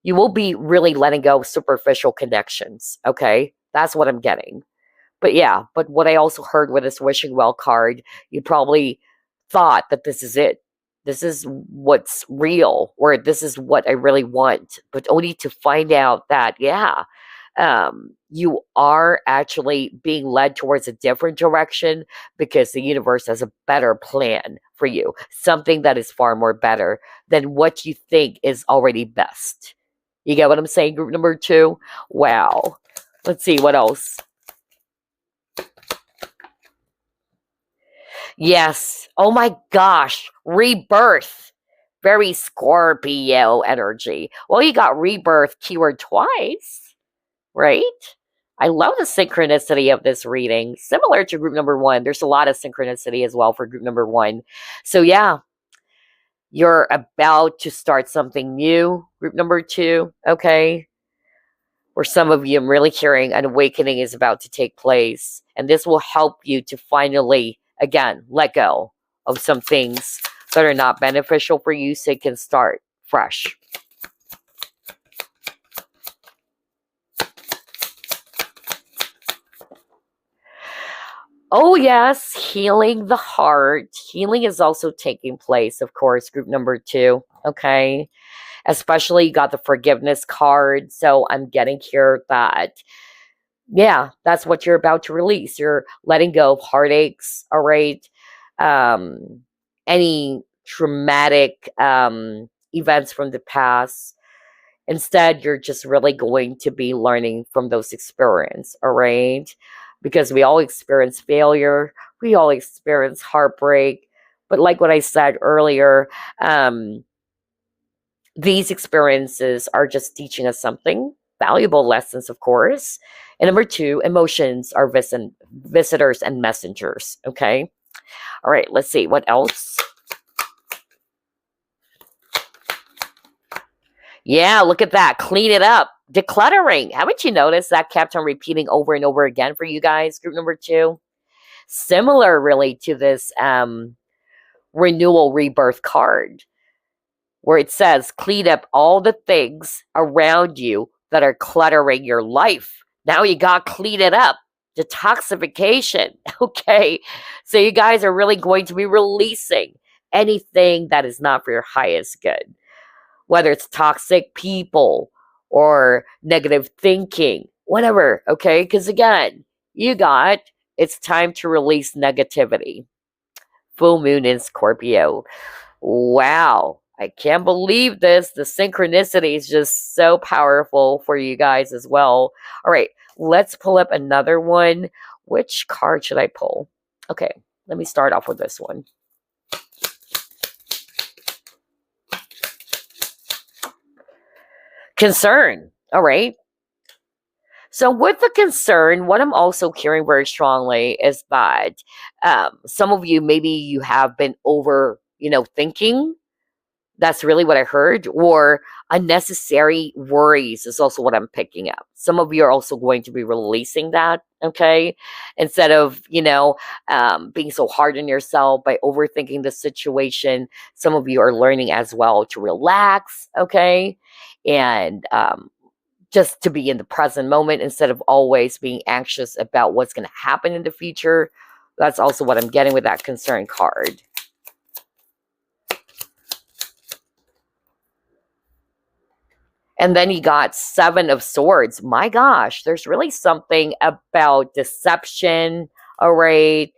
you will be really letting go of superficial connections, okay? That's what I'm getting. But what I also heard with this wishing well card, you probably thought that this is it. This is what's real, or this is what I really want, but only to find out that, you are actually being led towards a different direction because the universe has a better plan for you, something that is far more better than what you think is already best. You get what I'm saying, group number 2? Wow. Let's see, what else? Yes. Oh my gosh. Rebirth. Very Scorpio energy. Well, you got rebirth keyword twice, right? I love the synchronicity of this reading. Similar to group number 1, there's a lot of synchronicity as well for group number 1. So yeah, you're about to start something new, group number 2, okay? For some of you, I'm really hearing an awakening is about to take place. And this will help you to finally, again, let go of some things that are not beneficial for you so you can start fresh. Oh, yes, healing the heart. Healing is also taking place, of course, group number 2, okay? Especially you got the forgiveness card. So I'm getting here that, yeah, that's what you're about to release. You're letting go of heartaches, all right? Any traumatic events from the past. Instead, you're just really going to be learning from those experiences, all right? Because we all experience failure, we all experience heartbreak. But like what I said earlier, these experiences are just teaching us something, valuable lessons, of course. And number 2, emotions are visitors and messengers, okay? All right, let's see, what else? Yeah, look at that. Clean it up. Decluttering. Haven't you noticed that kept on repeating over and over again for you guys, group number 2? Similar, really, to this renewal rebirth card, where it says, clean up all the things around you that are cluttering your life. Now you got to clean it up. Detoxification. Okay. So you guys are really going to be releasing anything that is not for your highest good, whether it's toxic people or negative thinking, whatever. Okay. Because again, it's time to release negativity. Full moon in Scorpio. Wow. I can't believe this. The synchronicity is just so powerful for you guys as well. All right, let's pull up another one. Which card should I pull? Okay, let me start off with this one. Concern. All right. So with the concern, what I'm also hearing very strongly is that some of you, maybe you have been over, thinking. That's really what I heard. Or unnecessary worries is also what I'm picking up. Some of you are also going to be releasing that, okay? Instead of, being so hard on yourself by overthinking the situation, some of you are learning as well to relax, okay? And just to be in the present moment instead of always being anxious about what's going to happen in the future. That's also what I'm getting with that concern card. And then you got 7 of Swords. My gosh, there's really something about deception, all right,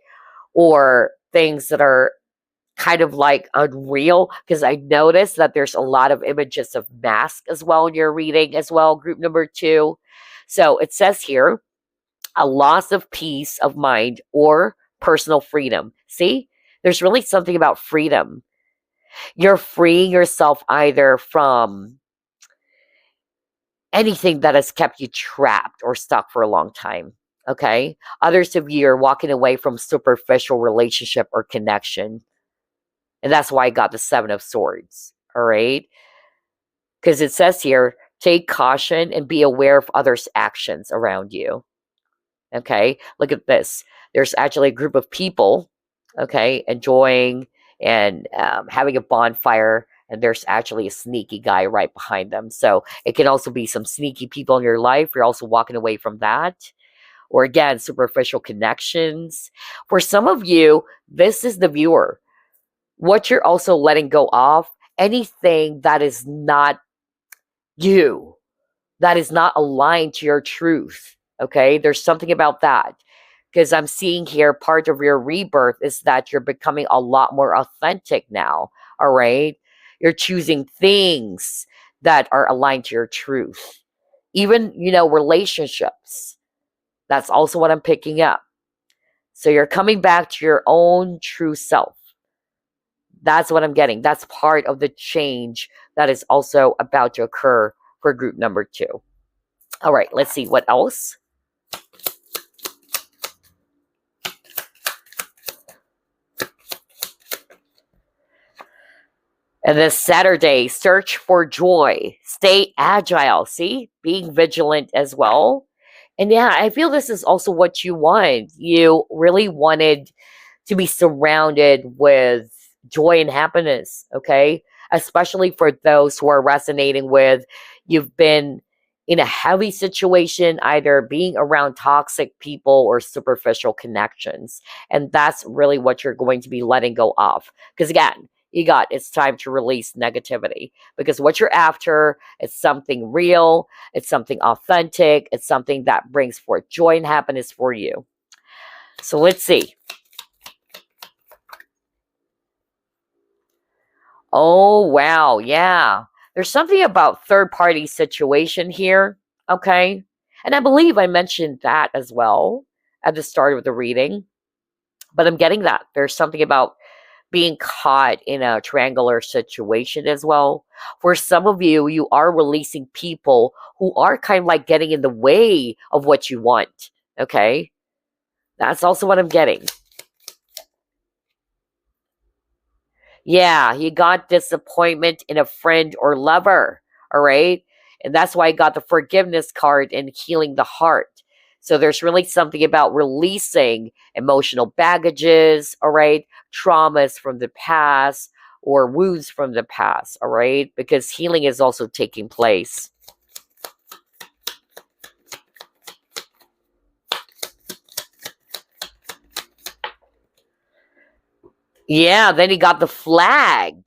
or things that are kind of like unreal, because I noticed that there's a lot of images of mask as well in your reading as well, group number 2. So it says here, a loss of peace of mind or personal freedom. See, there's really something about freedom. You're freeing yourself either from anything that has kept you trapped or stuck for a long time. Okay. Others of you are walking away from superficial relationship or connection. And that's why I got the 7 of Swords. All right. Because it says here, take caution and be aware of others' actions around you. Okay. Look at this. There's actually a group of people, okay, enjoying and having a bonfire. And there's actually a sneaky guy right behind them. So it can also be some sneaky people in your life. You're also walking away from that. Or again, superficial connections. For some of you, this is the viewer. What you're also letting go of, anything that is not you, that is not aligned to your truth. Okay, there's something about that. Because I'm seeing here part of your rebirth is that you're becoming a lot more authentic now. All right. You're choosing things that are aligned to your truth. Even, relationships. That's also what I'm picking up. So you're coming back to your own true self. That's what I'm getting. That's part of the change that is also about to occur for group number 2. All right, let's see what else. And this Saturday, search for joy. Stay agile. See? Being vigilant as well. And yeah, I feel this is also what you want. You really wanted to be surrounded with joy and happiness, okay? Especially for those who are resonating with you've been in a heavy situation, either being around toxic people or superficial connections. And that's really what you're going to be letting go of. Because again, it's time to release negativity because what you're after is something real, it's something authentic, it's something that brings forth joy and happiness for you. So let's see. Oh, wow. Yeah. There's something about third party situation here. Okay. And I believe I mentioned that as well at the start of the reading. But I'm getting that. There's something about being caught in a triangular situation as well. For some of you, you are releasing people who are kind of like getting in the way of what you want. Okay. That's also what I'm getting. Yeah, you got disappointment in a friend or lover. All right. And that's why I got the forgiveness card and healing the heart. So there's really something about releasing emotional baggages, all right, traumas from the past or wounds from the past, all right, because healing is also taking place. Yeah, then he got the flag.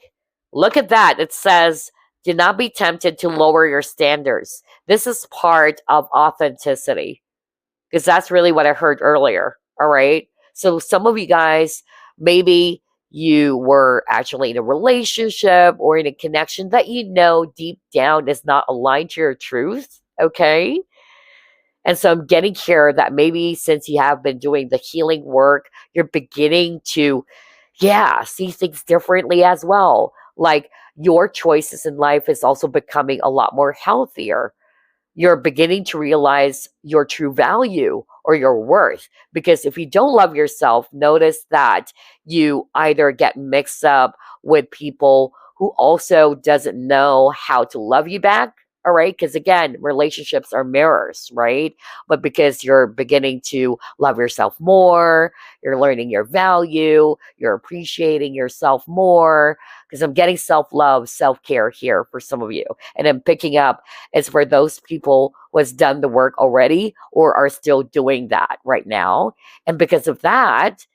Look at that. It says, do not be tempted to lower your standards. This is part of authenticity because that's really what I heard earlier. All right. So some of you guys, maybe you were actually in a relationship or in a connection that deep down is not aligned to your truth. Okay. And so I'm getting here that maybe since you have been doing the healing work, you're beginning to, see things differently as well. Like your choices in life is also becoming a lot more healthier. You're beginning to realize your true value or your worth. Because if you don't love yourself, notice that you either get mixed up with people who also doesn't know how to love you back. All right. Because again, relationships are mirrors, right? But because you're beginning to love yourself more, you're learning your value, you're appreciating yourself more. Because I'm getting self love, self care here for some of you. And I'm picking up is for those people who has done the work already or are still doing that right now. And because of that,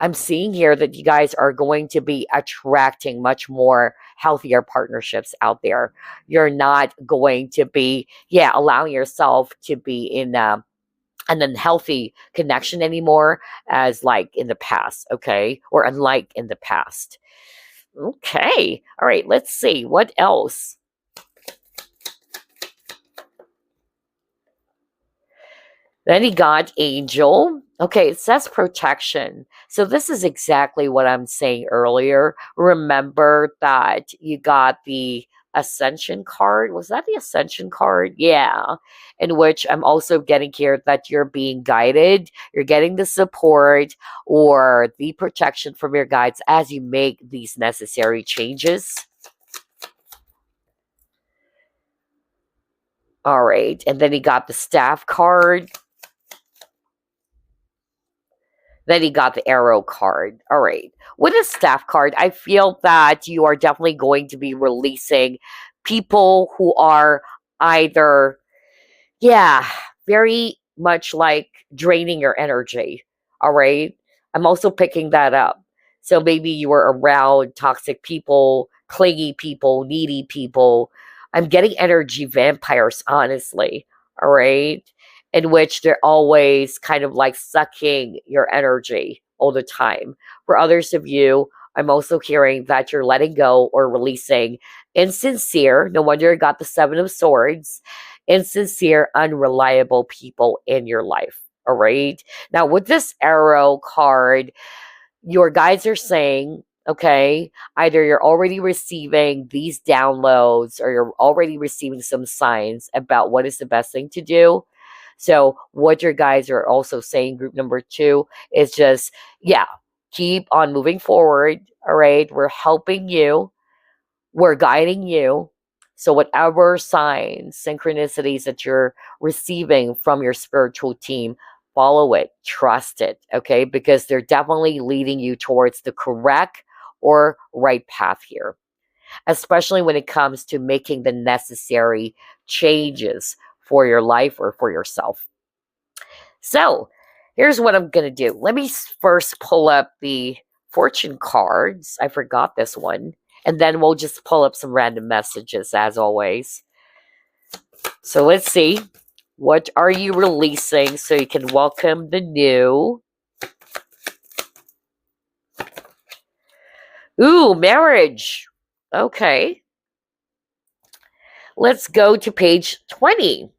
I'm seeing here that you guys are going to be attracting much more healthier partnerships out there. You're not going to be, allowing yourself to be in an unhealthy connection anymore as like in the past, okay? Or unlike in the past. Okay. All right, let's see. What else? Then he got angel. Okay, it says protection. So this is exactly what I'm saying earlier. Remember that you got the ascension card. Was that the ascension card? Yeah. In which I'm also getting here that you're being guided. You're getting the support or the protection from your guides as you make these necessary changes. All right. And then he got the staff card. Then he got the arrow card. All right. With a staff card, I feel that you are definitely going to be releasing people who are either, very much like draining your energy. All right. I'm also picking that up. So maybe you were around toxic people, clingy people, needy people. I'm getting energy vampires, honestly. All right. in which they're always kind of like sucking your energy all the time. For others of you, I'm also hearing that you're letting go or releasing insincere, no wonder you got the Seven of Swords, insincere, unreliable people in your life. All right. Now, with this arrow card, your guides are saying, okay, either you're already receiving these downloads or you're already receiving some signs about what is the best thing to do. So, what your guides are also saying, group number 2, is just, yeah, keep on moving forward. All right. We're helping you, we're guiding you. So, whatever signs, synchronicities that you're receiving from your spiritual team, follow it, trust it, okay? Because they're definitely leading you towards the correct or right path here, especially when it comes to making the necessary changes for your life or for yourself. So, here's what I'm going to do. Let me first pull up the fortune cards. I forgot this one. And then we'll just pull up some random messages as always. So let's see. What are you releasing so you can welcome the new? Ooh, marriage. Okay. Let's go to page 20.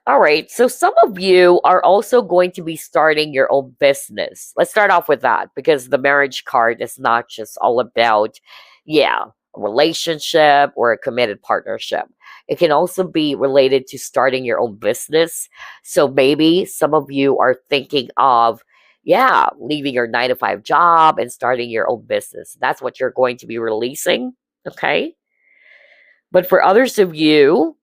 All right, so some of you are also going to be starting your own business. Let's start off with that because the marriage card is not just all about, a relationship or a committed partnership. It can also be related to starting your own business. So maybe some of you are thinking of, leaving your 9 to 5 job and starting your own business. That's what you're going to be releasing, okay? But for others of you,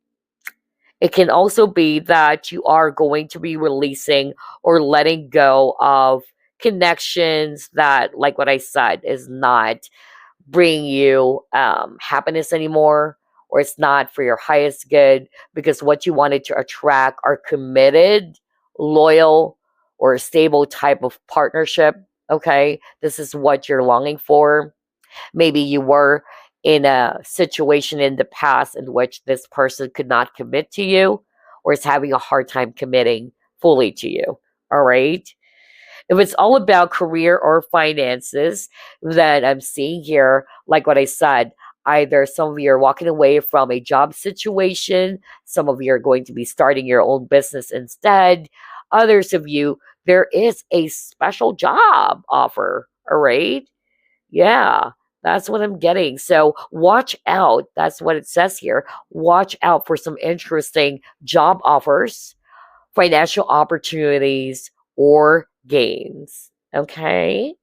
it can also be that you are going to be releasing or letting go of connections that, like what I said, is not bringing you happiness anymore, or it's not for your highest good, because what you wanted to attract are committed, loyal, or a stable type of partnership. Okay, this is what you're longing for. Maybe you were in a situation in the past in which this person could not commit to you or is having a hard time committing fully to you. All right. If it's all about career or finances, then I'm seeing here, like what I said, either some of you are walking away from a job situation, some of you are going to be starting your own business instead. Others of you, there is a special job offer. All right. Yeah, that's what I'm getting. So watch out. That's what it says here. Watch out for some interesting job offers, financial opportunities, or gains. Okay.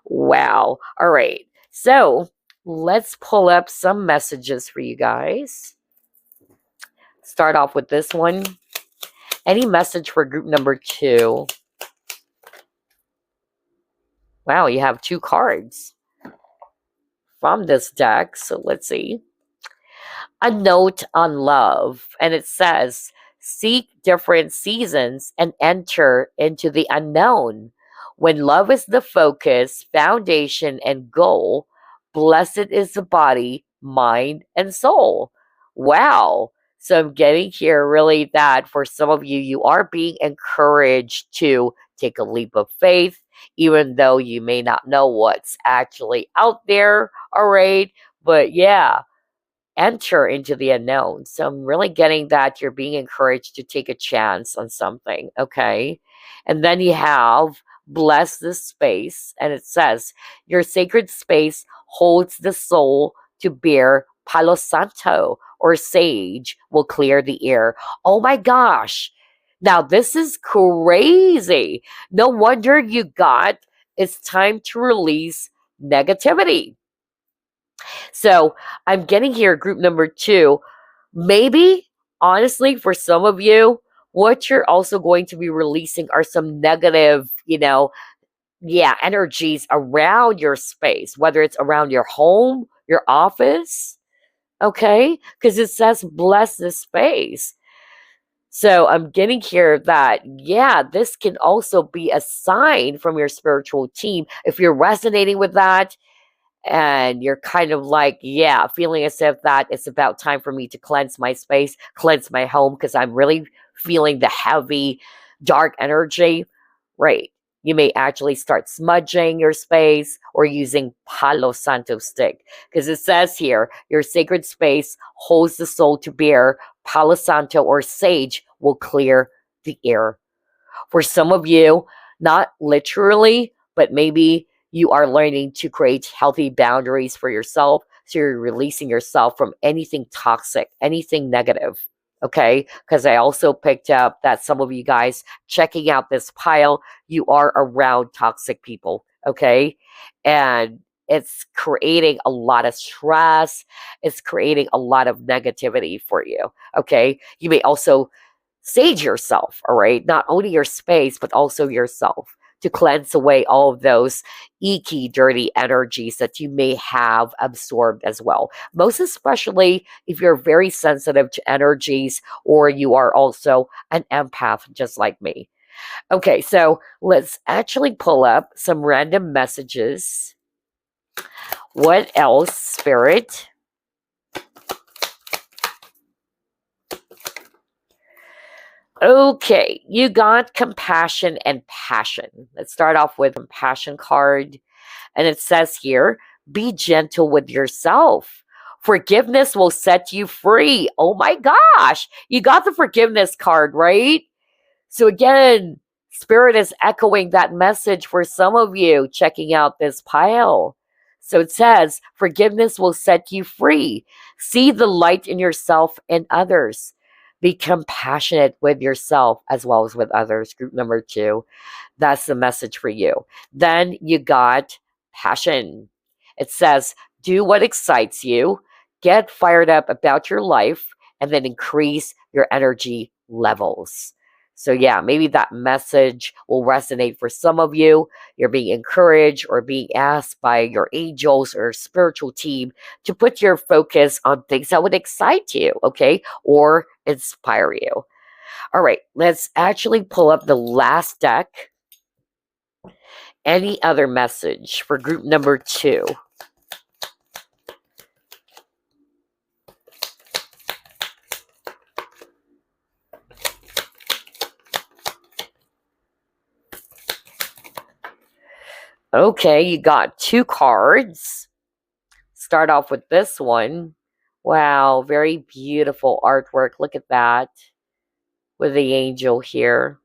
Wow. All right. So let's pull up some messages for you guys. Start off with this one. Any message for group number 2? Wow, you have 2 cards from this deck. So let's see. A note on love. And it says, seek different seasons and enter into the unknown. When love is the focus, foundation, and goal, blessed is the body, mind, and soul. Wow. So I'm getting here really that for some of you, you are being encouraged to take a leap of faith, even though you may not know what's actually out there. All right. But enter into the unknown. So I'm really getting that you're being encouraged to take a chance on something. Okay. And then you have bless this space. And it says, your sacred space holds the soul to bear Palo Santo or sage will clear the air. Oh my gosh. Now this is crazy. No wonder you got it's time to release negativity. So I'm getting here group number 2. Maybe, honestly, for some of you, what you're also going to be releasing are some negative, energies around your space, whether it's around your home, your office, okay? Because it says bless this space. So I'm getting here that, this can also be a sign from your spiritual team. If you're resonating with that, and you're kind of like, yeah, feeling as if that it's about time for me to cleanse my space, cleanse my home, because I'm really feeling the heavy, dark energy, right? You may actually start smudging your space or using Palo Santo stick, because it says here, your sacred space holds the soul to bear. Palo Santo or sage will clear the air. For some of you, not literally, but maybe you are learning to create healthy boundaries for yourself. So you're releasing yourself from anything toxic, anything negative. Okay. Because I also picked up that some of you guys checking out this pile, you are around toxic people. Okay. And it's creating a lot of stress. It's creating a lot of negativity for you. Okay. You may also sage yourself, all right? Not only your space, but also yourself to cleanse away all of those icky, dirty energies that you may have absorbed as well. Most especially if you're very sensitive to energies or you are also an empath, just like me. Okay, so let's actually pull up some random messages. What else, Spirit? Okay, you got compassion and passion. Let's start off with compassion card. And it says here, be gentle with yourself. Forgiveness will set you free. Oh my gosh, you got the forgiveness card, right? So again, Spirit is echoing that message for some of you checking out this pile. So it says, forgiveness will set you free. See the light in yourself and others. Be compassionate with yourself as well as with others. Group number 2. That's the message for you. Then you got passion. It says, do what excites you, get fired up about your life, and then increase your energy levels. So, yeah, maybe that message will resonate for some of you. You're being encouraged or being asked by your angels or spiritual team to put your focus on things that would excite you, okay, or inspire you. All right, let's actually pull up the last deck. Any other message for group number 2? Okay, you got 2 cards. Start off with this one. Wow, very beautiful artwork. Look at that with the angel here.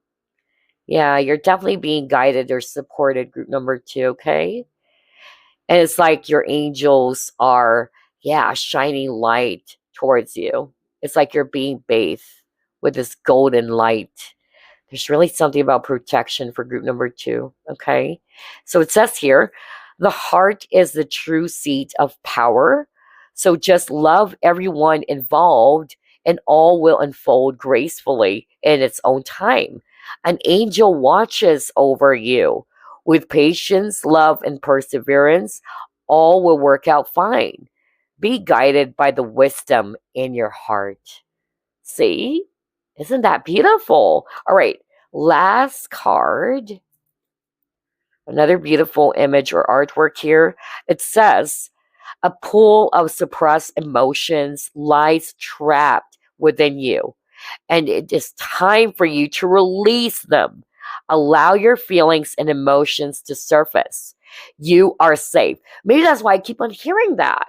Yeah, you're definitely being guided or supported, group number 2, okay? And it's like your angels are, yeah, shining light towards you. It's like you're being bathed with this golden light. There's really something about protection for group number 2, okay? So it says here, the heart is the true seat of power. So just love everyone involved and all will unfold gracefully in its own time. An angel watches over you. With patience, love, and perseverance, all will work out fine. Be guided by the wisdom in your heart. See? Isn't that beautiful? All right, last card. Another beautiful image or artwork here. It says, a pool of suppressed emotions lies trapped within you, and it is time for you to release them. Allow your feelings and emotions to surface. You are safe. Maybe that's why I keep on hearing that,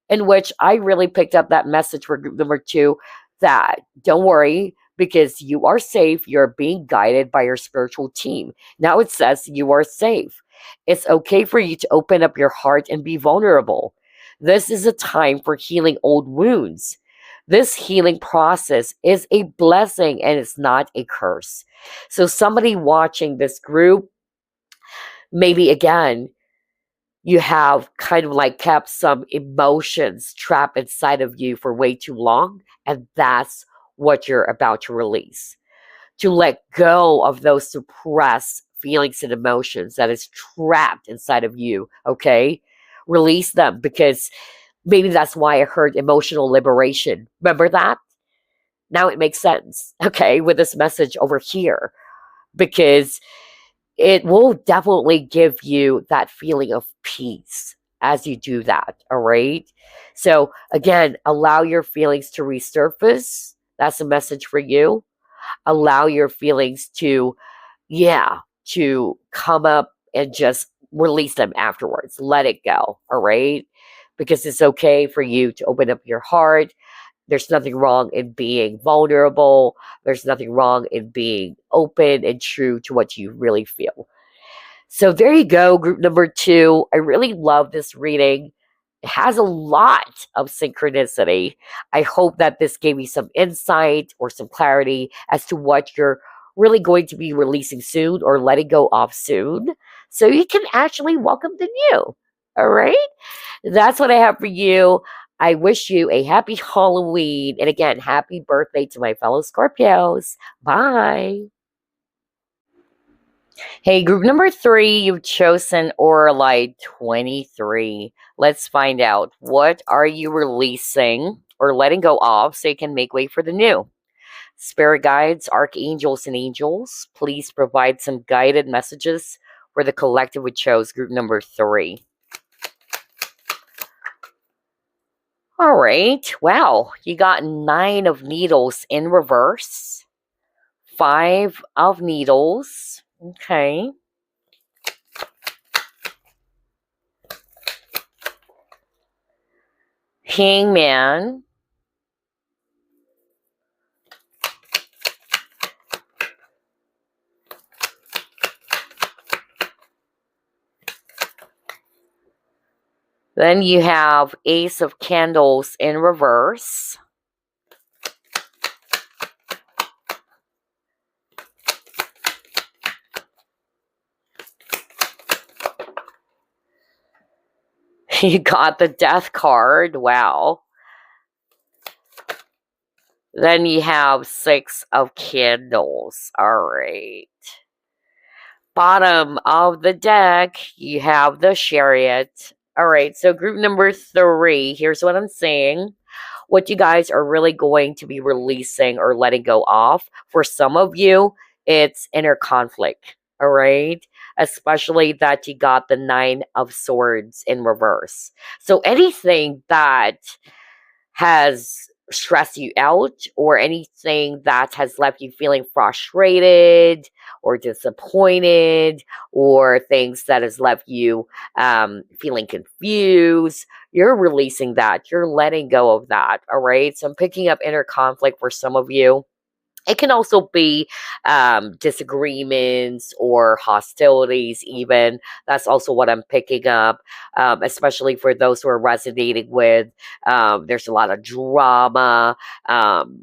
in which I really picked up that message for group number 2 that don't worry because you are safe. You're being guided by your spiritual team. Now it says you are safe. It's okay for you to open up your heart and be vulnerable. This is a time for healing old wounds. This healing process is a blessing and it's not a curse. So, somebody watching this group, maybe again, you have kind of like kept some emotions trapped inside of you for way too long. And that's what you're about to release. To let go of those suppressed feelings and emotions that is trapped inside of you. Okay. Release them because maybe that's why I heard emotional liberation. Remember that? Now it makes sense. Okay. With this message over here, because it will definitely give you that feeling of peace as you do that. All right. So again, allow your feelings to resurface. That's a message for you. Allow your feelings to, to come up and just release them afterwards. Let it go. All right. Because it's okay for you to open up your heart. There's nothing wrong in being vulnerable. There's nothing wrong in being open and true to what you really feel. So there you go, group number 2. I really love this reading. It has a lot of synchronicity. I hope that this gave you some insight or some clarity as to what you're really going to be releasing soon or letting go of soon, so you can actually welcome the new. All right? That's what I have for you. I wish you a happy Halloween. And again, happy birthday to my fellow Scorpios. Bye. Hey, group number 3, you've chosen Auralite 23. Let's find out. What are you releasing or letting go of so you can make way for the new? Spirit guides, archangels, and angels, please provide some guided messages for the collective we chose, group number 3. All right. Wow. You got 9 of needles in reverse. 5 of needles. Okay. Hangman. Then you have Ace of Candles in reverse. You got the Death card. Wow. Then you have 6 of Candles. All right. Bottom of the deck, you have the Chariot. All right, so group number 3, here's what I'm saying. What you guys are really going to be releasing or letting go of. For some of you, it's inner conflict. All right. Especially that you got the 9 of Swords in reverse. So anything that has stressed you out or anything that has left you feeling frustrated or disappointed or things that has left you feeling confused, you're releasing that. You're letting go of that. All right. So I'm picking up inner conflict for some of you. It can also be disagreements or hostilities even. That's also what I'm picking up, especially for those who are resonating with. There's a lot of drama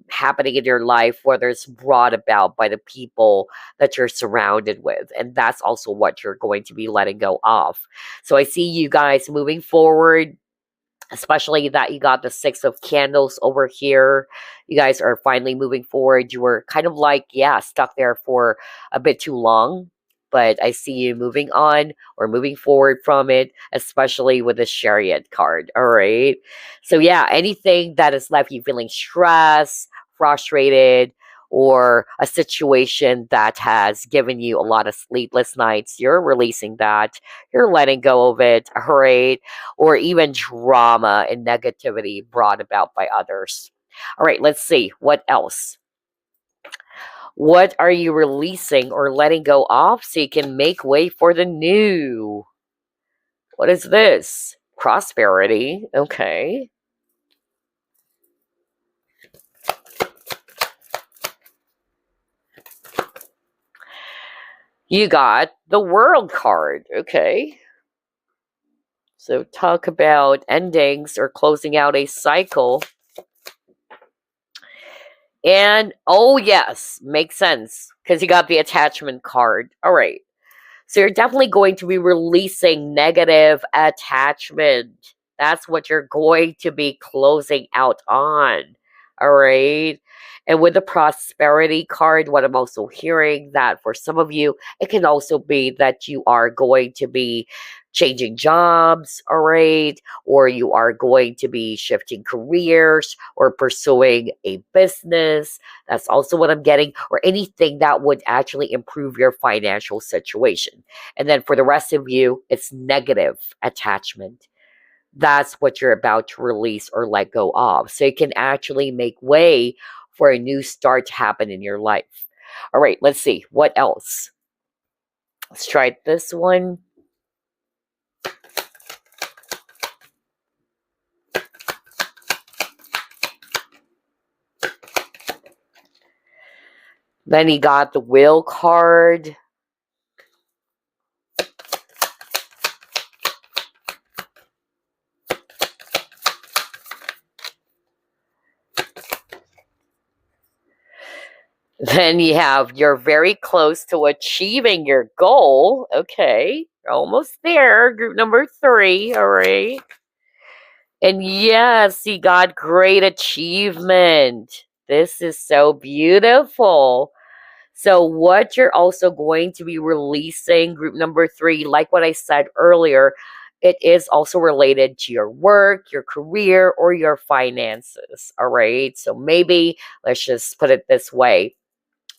happening in your life, whether it's brought about by the people that you're surrounded with. And that's also what you're going to be letting go of. So I see you guys moving forward, especially that you got the 6 of Candles over here. You guys are finally moving forward. You were kind of like, stuck there for a bit too long. But I see you moving on or moving forward from it, especially with the Chariot card. All right. So anything that has left you feeling stressed, frustrated, or a situation that has given you a lot of sleepless nights, you're releasing that. You're letting go of it, all right? Or even drama and negativity brought about by others. All right, let's see. What else? What are you releasing or letting go of so you can make way for the new? What is this? Prosperity. Okay. You got the World card. Okay. So talk about endings or closing out a cycle. And, oh yes, makes sense, because you got the attachment card. All right. So you're definitely going to be releasing negative attachment. That's what you're going to be closing out on. All right. And with the prosperity card, what I'm also hearing that for some of you, it can also be that you are going to be changing jobs, all right, or you are going to be shifting careers or pursuing a business. That's also what I'm getting, or anything that would actually improve your financial situation. And then for the rest of you, it's negative attachment. that's what you're about to release or let go of. So you can actually make way for a new start to happen in your life. All right, let's see. What else? Let's try this one. Then he got the will card. Then you have you're very close to achieving your goal. Okay, you're almost there. Group number 3. All right. And yes, you got great achievement. This is so beautiful. So, what you're also going to be releasing, group number 3, like what I said earlier, it is also related to your work, your career, or your finances. All right. So, maybe let's just put it this way,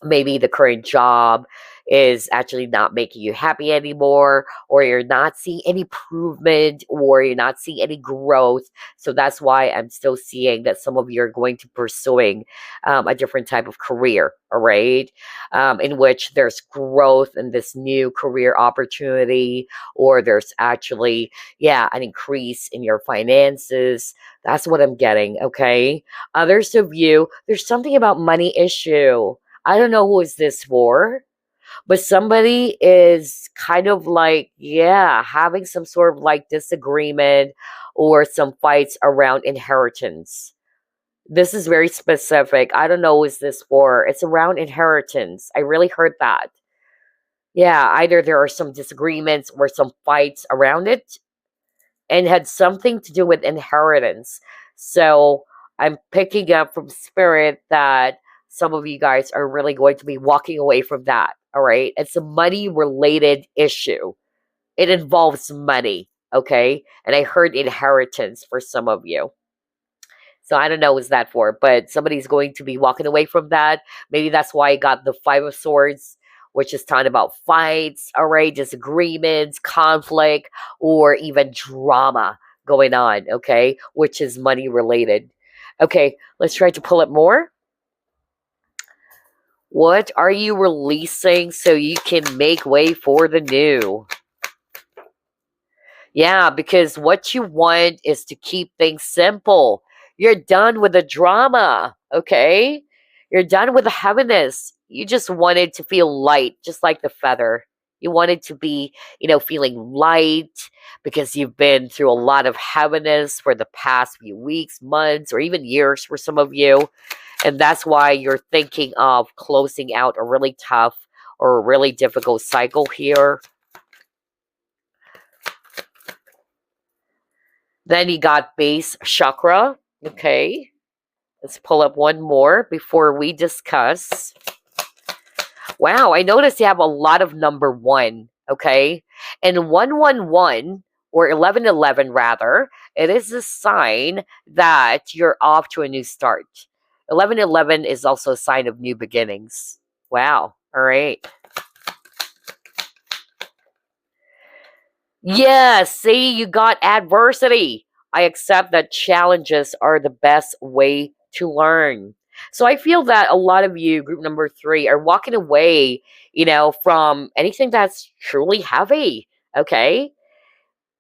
maybe the current job is actually not making you happy anymore, or you're not seeing any improvement, or you're not seeing any growth. So that's why I'm still seeing that some of you are going to pursuing a different type of career, all right, in which there's growth in this new career opportunity, or there's actually, yeah, an increase in your finances. That's what I'm getting, okay? Others of you, there's something about money issue. I don't know who is this for, but somebody is kind of like, yeah, having some sort of like disagreement or some fights around inheritance. This is very specific. I don't know who is this for. It's around inheritance. I really heard that. Yeah, either there are some disagreements or some fights around it, and had something to do with inheritance. So I'm picking up from spirit that some of you guys are really going to be walking away from that. All right. It's a money related issue. It involves money. Okay. And I heard inheritance for some of you. So I don't know what's that for, but somebody's going to be walking away from that. Maybe that's why I got the 5 of Swords, which is talking about fights, all right, disagreements, conflict, or even drama going on, okay, which is money related. Okay, let's try to pull it more. What are you releasing so you can make way for the new? Yeah, because what you want is to keep things simple. You're done with the drama, okay? You're done with the heaviness. You just wanted to feel light, just like the feather. You wanted to be, feeling light because you've been through a lot of heaviness for the past few weeks, months, or even years for some of you. And that's why you're thinking of closing out a really tough or a really difficult cycle here. Then you got base chakra. Okay. Let's pull up one more before we discuss. Wow, I noticed you have a lot of number 1. Okay. And 111 or 1111 rather, it is a sign that you're off to a new start. 1111 is also a sign of new beginnings. Wow. All right. Yeah, see, you got adversity. I accept that challenges are the best way to learn. So I feel that a lot of you, group number 3, are walking away, from anything that's truly heavy. Okay.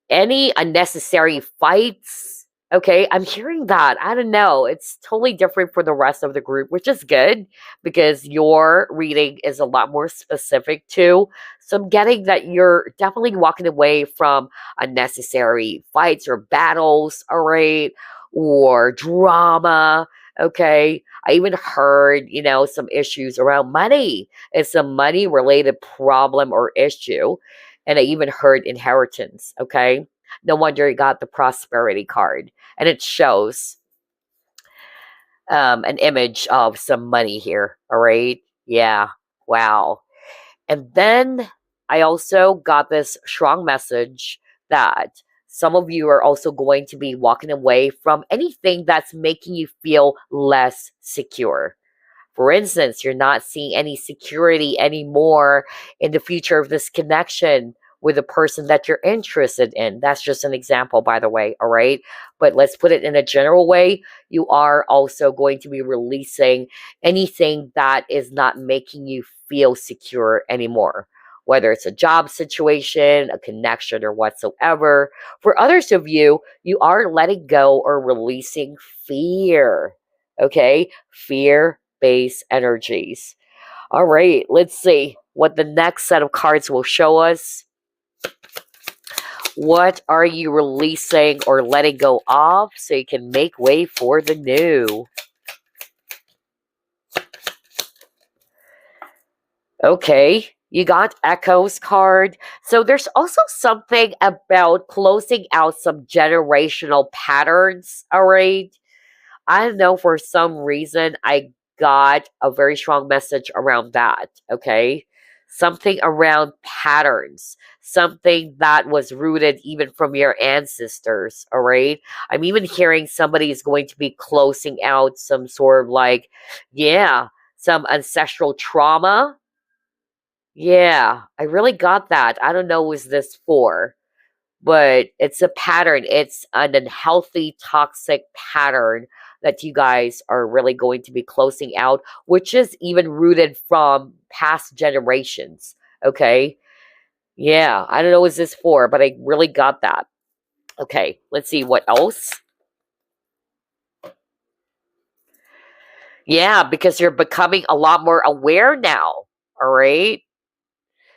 Any unnecessary fights. Okay, I'm hearing that. I don't know. It's totally different for the rest of the group, which is good because your reading is a lot more specific too. So I'm getting that you're definitely walking away from unnecessary fights or battles, all right, or drama. Okay, I even heard, some issues around money. It's a money related problem or issue. And I even heard inheritance. Okay, no wonder you got the prosperity card, and it shows an image of some money here. All right, yeah, wow. And then I also got this strong message that some of you are also going to be walking away from anything that's making you feel less secure. For instance, you're not seeing any security anymore in the future of this connection, with the person that you're interested in. That's just an example, by the way, all right? But let's put it in a general way. You are also going to be releasing anything that is not making you feel secure anymore, whether it's a job situation, a connection, or whatsoever. For others of you, you are letting go or releasing fear, okay? Fear-based energies. All right, let's see what the next set of cards will show us. What are you releasing or letting go of so you can make way for the new? Okay, you got Echoes card. So there's also something about closing out some generational patterns, all right? I don't know, for some reason, I got a very strong message around that, okay? Something around patterns, something that was rooted even from your ancestors, all right? I'm even hearing somebody is going to be closing out some sort of like, yeah, some ancestral trauma. Yeah, I really got that. I don't know who's this for, but it's a pattern. It's an unhealthy, toxic pattern that you guys are really going to be closing out, which is even rooted from past generations. Okay. Yeah, I don't know what this for, but I really got that. Okay, let's see what else. Yeah, because you're becoming a lot more aware now. All right.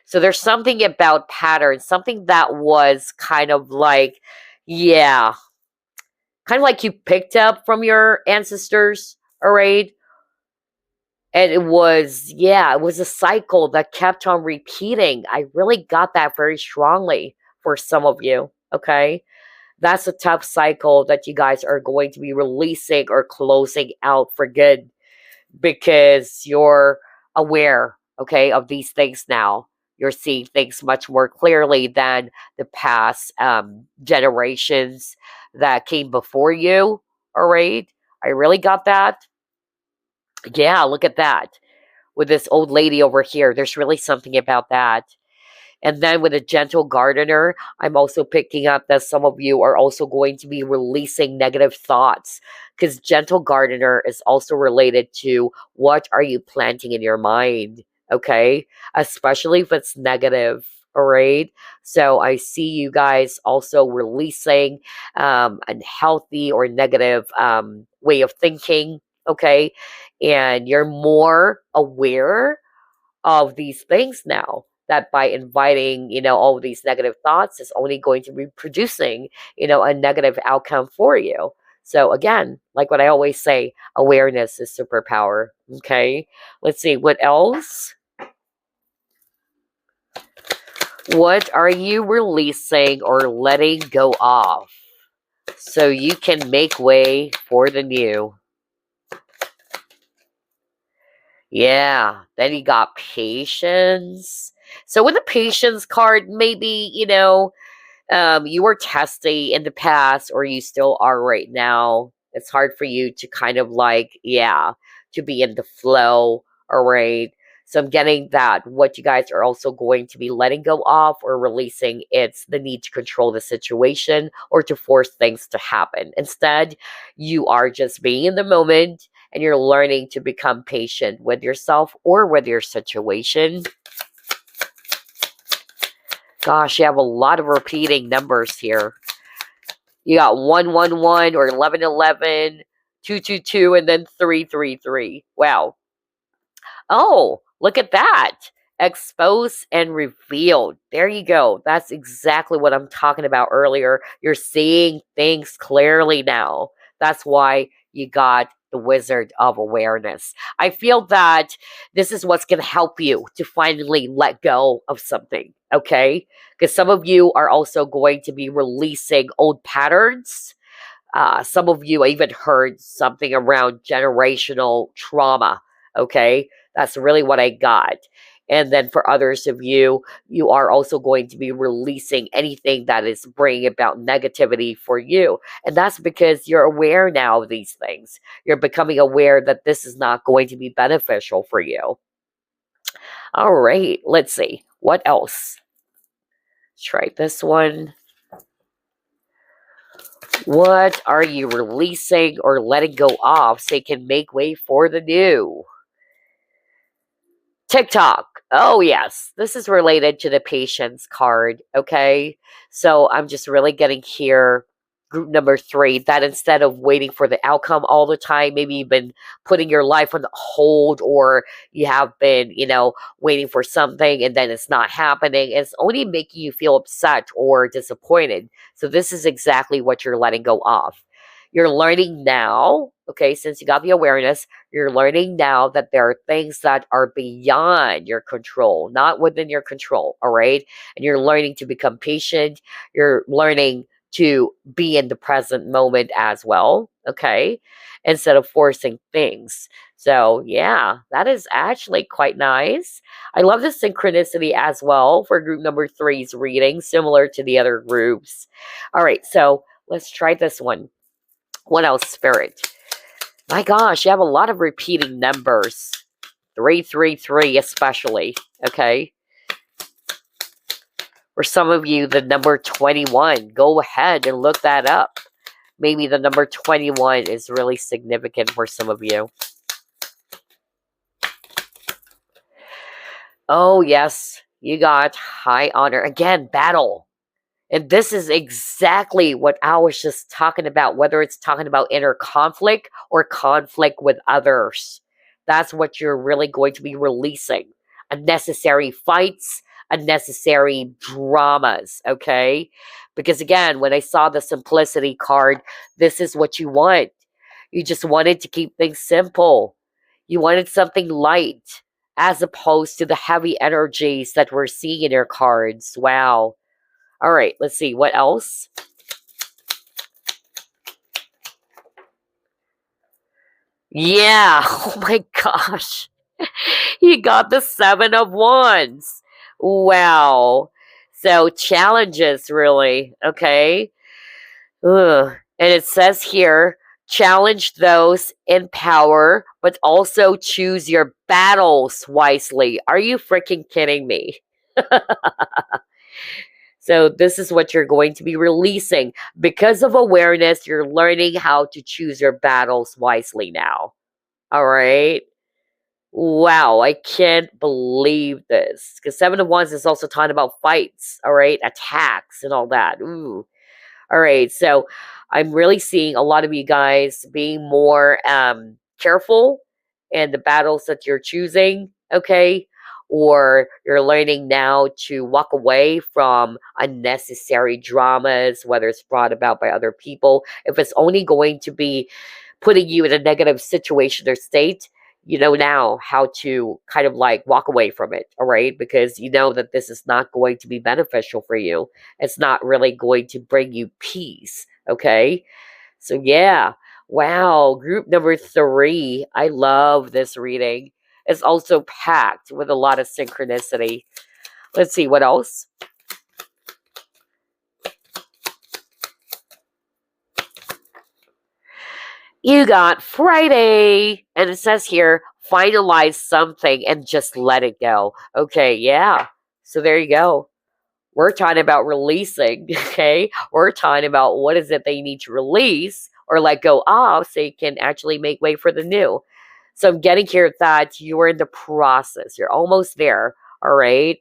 So there's something about patterns, something that was kind of like, yeah, kind of like you picked up from your ancestors, all right? And it was, yeah, it was a cycle that kept on repeating. I really got that very strongly for some of you, okay? That's a tough cycle that you guys are going to be releasing or closing out for good because you're aware, okay, of these things now. You're seeing things much more clearly than the past generations that came before you. All right. I really got that. Yeah, look at that. With this old lady over here, there's really something about that. And then with a gentle gardener, I'm also picking up that some of you are also going to be releasing negative thoughts because gentle gardener is also related to what are you planting in your mind, okay? Especially if it's negative, all right? So I see you guys also releasing unhealthy or negative way of thinking, okay? And you're more aware of these things now that by inviting all of these negative thoughts is only going to be producing a negative outcome for you. So again, like what I always say, awareness is superpower. Okay, let's see what else. What are you releasing or letting go of so you can make way for the new? Yeah, then you got patience. So with the patience card, maybe, you were testy in the past or you still are right now. It's hard for you to kind of like, yeah, to be in the flow, all right? So I'm getting that what you guys are also going to be letting go of or releasing, it's the need to control the situation or to force things to happen. Instead, you are just being in the moment and you're learning to become patient with yourself or with your situation. Gosh, you have a lot of repeating numbers here. You got 111 or 1111, 222, and then 333. Wow. Oh, look at that. Exposed and revealed. There you go. That's exactly what I'm talking about earlier. You're seeing things clearly now. That's why you got the Wizard of Awareness. I feel that this is what's going to help you to finally let go of something, okay? Because some of you are also going to be releasing old patterns. Some of you, I even heard something around generational trauma, okay? That's really what I got. And then for others of you, you are also going to be releasing anything that is bringing about negativity for you. And that's because you're aware now of these things. You're becoming aware that this is not going to be beneficial for you. All right, let's see. What else? Let's try this one. What are you releasing or letting go of so you can make way for the new? TikTok. Oh, yes. This is related to the patience card. Okay. So I'm just really getting here. Group number 3, that instead of waiting for the outcome all the time, maybe you've been putting your life on hold, or you have been, waiting for something and then it's not happening. It's only making you feel upset or disappointed. So this is exactly what you're letting go of. You're learning now, okay, since you got the awareness, you're learning now that there are things that are beyond your control, not within your control, all right? And you're learning to become patient. You're learning to be in the present moment as well, okay? Instead of forcing things. So, yeah, that is actually quite nice. I love the synchronicity as well for group number 3's reading, similar to the other groups. All right, so let's try this one. What else, Spirit? My gosh, you have a lot of repeating numbers. 333 especially, okay? For some of you, the number 21. Go ahead and look that up. Maybe the number 21 is really significant for some of you. Oh, yes. You got high honor. Again, battle. And this is exactly what I was just talking about, whether it's talking about inner conflict or conflict with others. That's what you're really going to be releasing. Unnecessary fights, unnecessary dramas, okay? Because again, when I saw the simplicity card, this is what you want. You just wanted to keep things simple. You wanted something light as opposed to the heavy energies that we're seeing in your cards. Wow. All right, let's see. What else? Yeah. Oh my gosh. You got the 7 of Wands. Wow. So challenges, really. Okay. Ugh. And it says here, challenge those in power, but also choose your battles wisely. Are you freaking kidding me? So this is what you're going to be releasing. Because of awareness, you're learning how to choose your battles wisely now. All right. Wow, I can't believe this. Because 7 of Wands is also talking about fights, all right, attacks and all that. Ooh. All right, so I'm really seeing a lot of you guys being more careful in the battles that you're choosing, okay? Or you're learning now to walk away from unnecessary dramas, whether it's brought about by other people. If it's only going to be putting you in a negative situation or state, you know now how to kind of like walk away from it, all right? Because you know that this is not going to be beneficial for you. It's not really going to bring you peace, okay? So, yeah. Wow. Group number 3. I love this reading. It's also packed with a lot of synchronicity. Let's see what else. You got Friday. And it says here, finalize something and just let it go. Okay, yeah. So there you go. We're talking about releasing, okay? We're talking about what is it that you need to release or let go of so you can actually make way for the new. So I'm getting here that you're in the process. You're almost there, all right?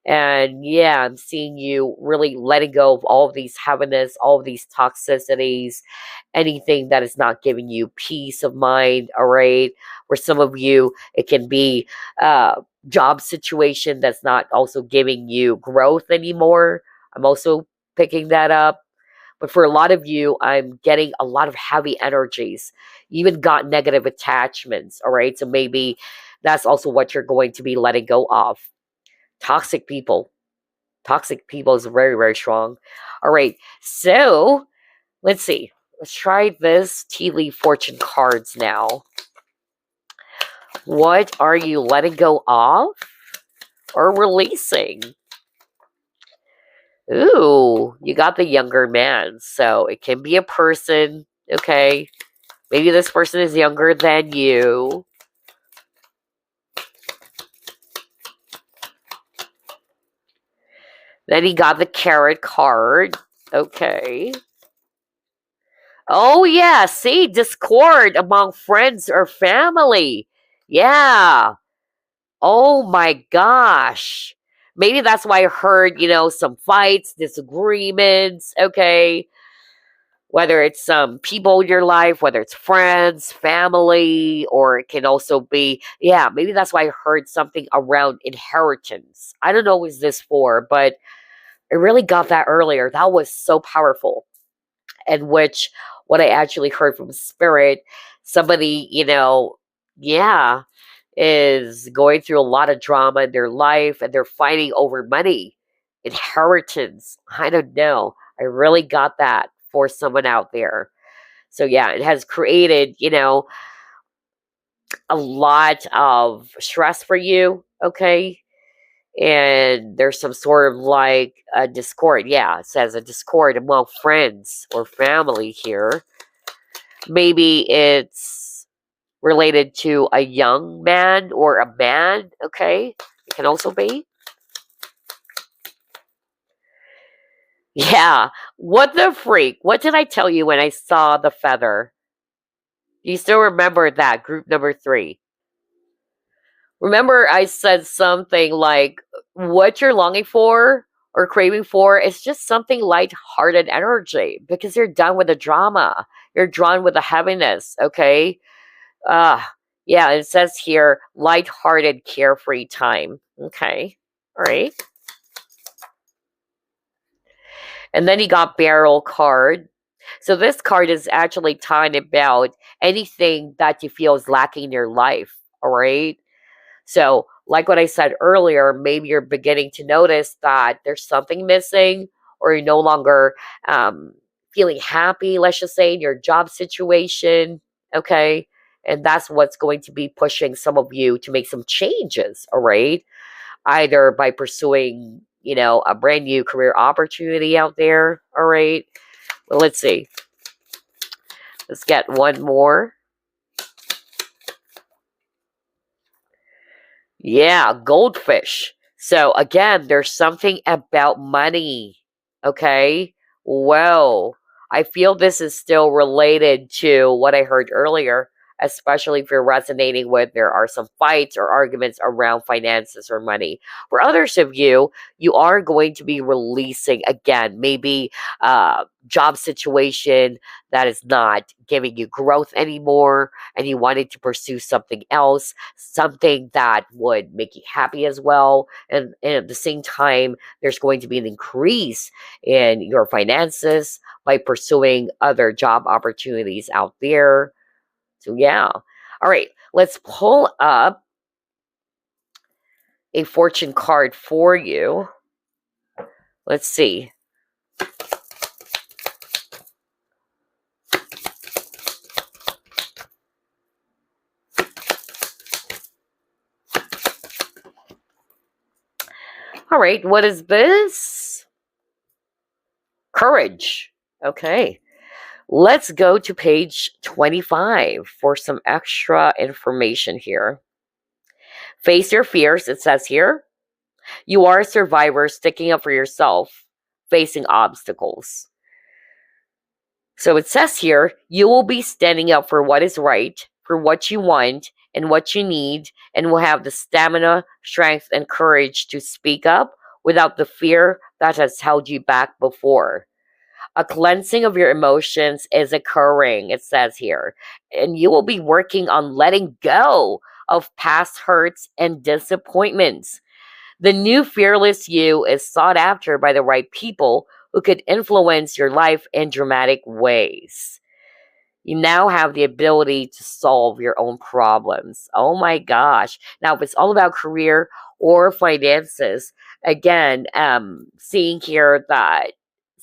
And yeah, I'm seeing you really letting go of all of these heaviness, all of these toxicities, anything that is not giving you peace of mind, all right? For some of you, it can be job situation that's not also giving you growth anymore. I'm also picking that up. But for a lot of you, I'm getting a lot of heavy energies. You even got negative attachments, all right? So maybe that's also what you're going to be letting go of. Toxic people. Toxic people is very, very strong. All right. So let's see. Let's try this tea leaf fortune cards now. What are you letting go of or releasing? Ooh, you got the younger man. So it can be a person, okay? Maybe this person is younger than you. Then he got the carrot card. Okay. Oh, yeah. See, discord among friends or family. Yeah. Oh, my gosh. Maybe that's why I heard, some fights, disagreements. Okay. Whether it's some people in your life, whether it's friends, family, or it can also be, yeah, maybe that's why I heard something around inheritance. I don't know what this for, but I really got that earlier. That was so powerful. And which what I actually heard from spirit, somebody, yeah, is going through a lot of drama in their life and they're fighting over money, inheritance. I don't know. I really got that for someone out there. So yeah, it has created, a lot of stress for you, okay? And there's some sort of like a discord. Yeah, it says a discord among friends or family here. Maybe it's related to a young man or a man, okay? It can also be. Yeah, what the freak? What did I tell you when I saw the feather? You still remember that, group number 3? Remember, I said something like, what you're longing for or craving for is just something light-hearted energy because you're done with the drama. You're drawn with the heaviness, okay? Uh, yeah, it says here, light-hearted, carefree time. Okay, all right. And then you got barrel card. So this card is actually talking about anything that you feel is lacking in your life, all right? So, like what I said earlier, maybe you're beginning to notice that there's something missing, or you're no longer feeling happy, let's just say, in your job situation. Okay. And that's what's going to be pushing some of you to make some changes. All right. Either by pursuing, a brand new career opportunity out there. All right. Well, let's see. Let's get one more. Yeah, goldfish. So again, there's something about money. Okay. Well, I feel this is still related to what I heard earlier, especially if you're resonating with there are some fights or arguments around finances or money. For others of you, you are going to be releasing again, maybe job situation that is not giving you growth anymore and you wanted to pursue something else, something that would make you happy as well. And at the same time, there's going to be an increase in your finances by pursuing other job opportunities out there. So, yeah. All right, let's pull up a fortune card for you. Let's see. All right, what is this? Courage. Okay. Let's go to page 25 for some extra information here. Face your fears, it says here. You are a survivor sticking up for yourself, facing obstacles. So it says here, you will be standing up for what is right, for what you want and what you need, and will have the stamina, strength, and courage to speak up without the fear that has held you back before. A cleansing of your emotions is occurring, it says here, and you will be working on letting go of past hurts and disappointments. The new fearless you is sought after by the right people who could influence your life in dramatic ways. You now have the ability to solve your own problems. Oh my gosh. Now, if it's all about career or finances, again, seeing here that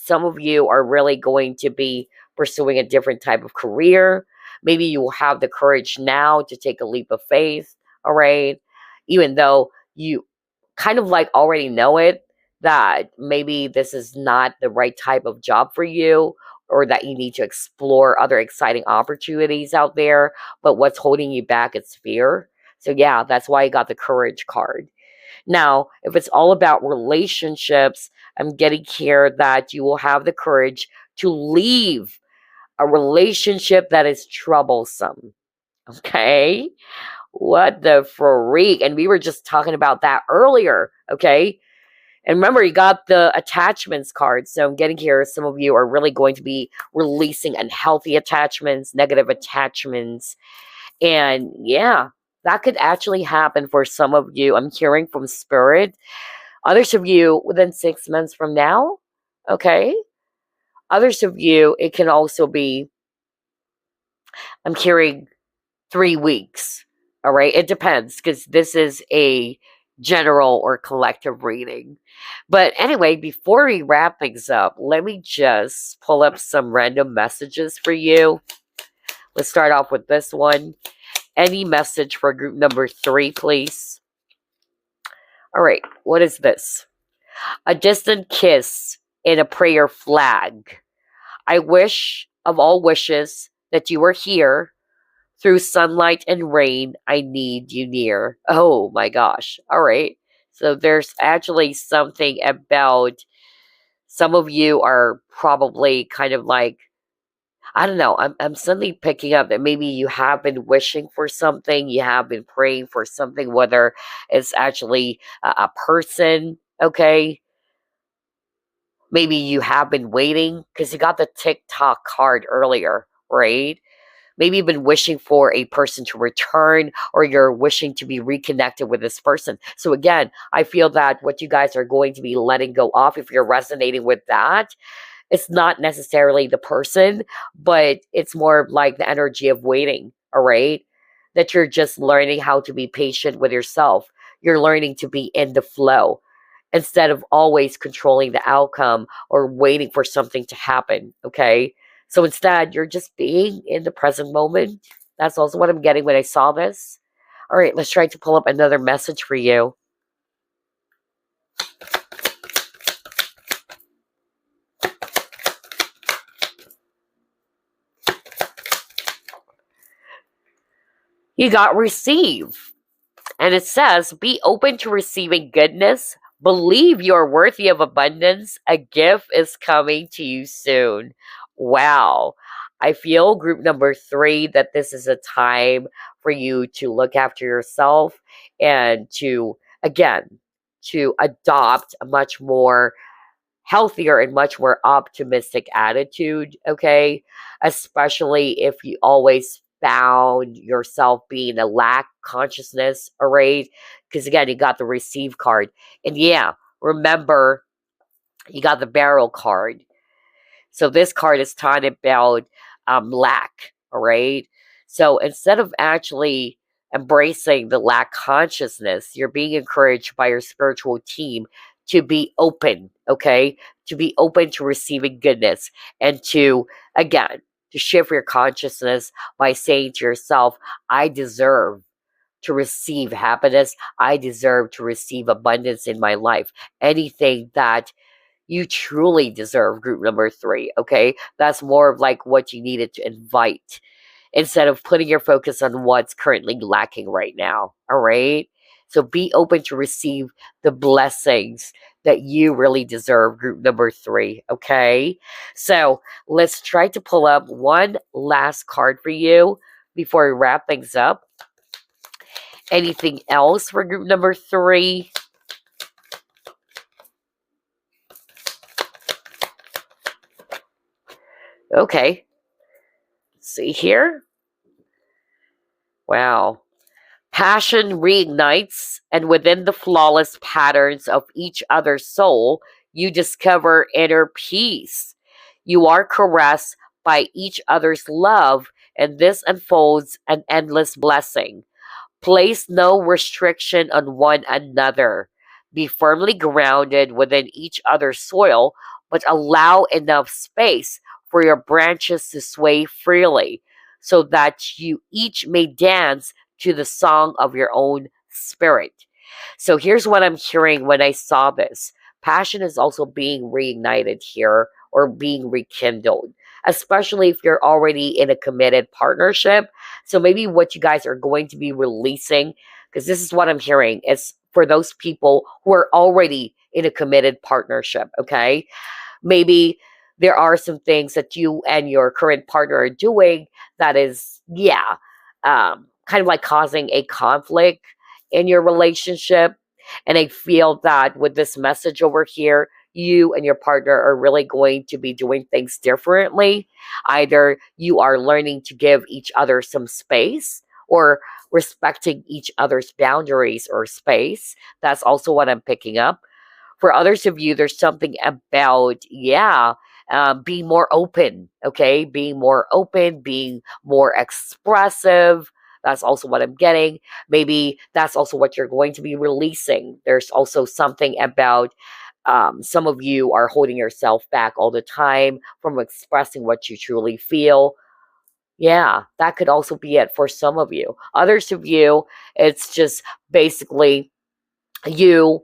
some of you are really going to be pursuing a different type of career. Maybe you will have the courage now to take a leap of faith, all right? Even though you kind of like already know it, that maybe this is not the right type of job for you or that you need to explore other exciting opportunities out there, but what's holding you back is fear. So yeah, that's why I got the courage card. Now, if it's all about relationships, I'm getting here that you will have the courage to leave a relationship that is troublesome. Okay? What the freak? And we were just talking about that earlier. Okay? And remember, you got the attachments card. So I'm getting here, some of you are really going to be releasing unhealthy attachments, negative attachments. And yeah, that could actually happen for some of you. I'm hearing from spirit. Others of you within 6 months from now. Okay. Others of you, it can also be, I'm hearing 3 weeks. All right. It depends because this is a general or collective reading. But anyway, before we wrap things up, let me just pull up some random messages for you. Let's start off with this one. Any message for group number 3, please? All right. What is this? A distant kiss in a prayer flag. I wish of all wishes that you were here. Through sunlight and rain, I need you near. Oh my gosh. All right. So there's actually something about some of you are probably kind of like, I don't know, I'm suddenly picking up that maybe you have been wishing for something, you have been praying for something, whether it's actually a person, okay? Maybe you have been waiting because you got the TikTok card earlier, right? Maybe you've been wishing for a person to return or you're wishing to be reconnected with this person. So again, I feel that what you guys are going to be letting go off, if you're resonating with that, it's not necessarily the person, but it's more like the energy of waiting, all right? That you're just learning how to be patient with yourself. You're learning to be in the flow instead of always controlling the outcome or waiting for something to happen, okay? So instead, you're just being in the present moment. That's also what I'm getting when I saw this. All right, let's try to pull up another message for you. You got receive. And it says, be open to receiving goodness. Believe you're worthy of abundance. A gift is coming to you soon. Wow. I feel group number 3 that this is a time for you to look after yourself and to, again, to adopt a much more healthier and much more optimistic attitude, okay? Especially if you always found yourself being a lack consciousness, all right? Because again, you got the receive card. And yeah, remember, you got the barrel card. So this card is talking about lack, all right? So instead of actually embracing the lack consciousness, you're being encouraged by your spiritual team to be open, okay? To be open to receiving goodness and to, again, to shift your consciousness by saying to yourself, I deserve to receive happiness. I deserve to receive abundance in my life. Anything that you truly deserve, group number 3, okay? That's more of like what you needed to invite instead of putting your focus on what's currently lacking right now, all right? So be open to receive the blessings that you really deserve, group number 3, okay? So let's try to pull up one last card for you before we wrap things up. Anything else for group number 3? Okay. See here? Wow. Passion reignites, and within the flawless patterns of each other's soul, you discover inner peace. You are caressed by each other's love, and this unfolds an endless blessing. Place no restriction on one another. Be firmly grounded within each other's soil, but allow enough space for your branches to sway freely so that you each may dance to the song of your own spirit. So here's what I'm hearing when I saw this. Passion is also being reignited here or being rekindled, especially if you're already in a committed partnership. So maybe what you guys are going to be releasing, because this is what I'm hearing, it's for those people who are already in a committed partnership, okay? Maybe there are some things that you and your current partner are doing that is, yeah, kind of like causing a conflict in your relationship. And I feel that with this message over here, you and your partner are really going to be doing things differently. Either you are learning to give each other some space, or respecting each other's boundaries or space. That's also what I'm picking up. For others of you, there's something about, yeah, being more open, okay? Being more open, being more expressive. That's also what I'm getting. Maybe that's also what you're going to be releasing. There's also something about some of you are holding yourself back all the time from expressing what you truly feel. Yeah, that could also be it for some of you. Others of you, it's just basically you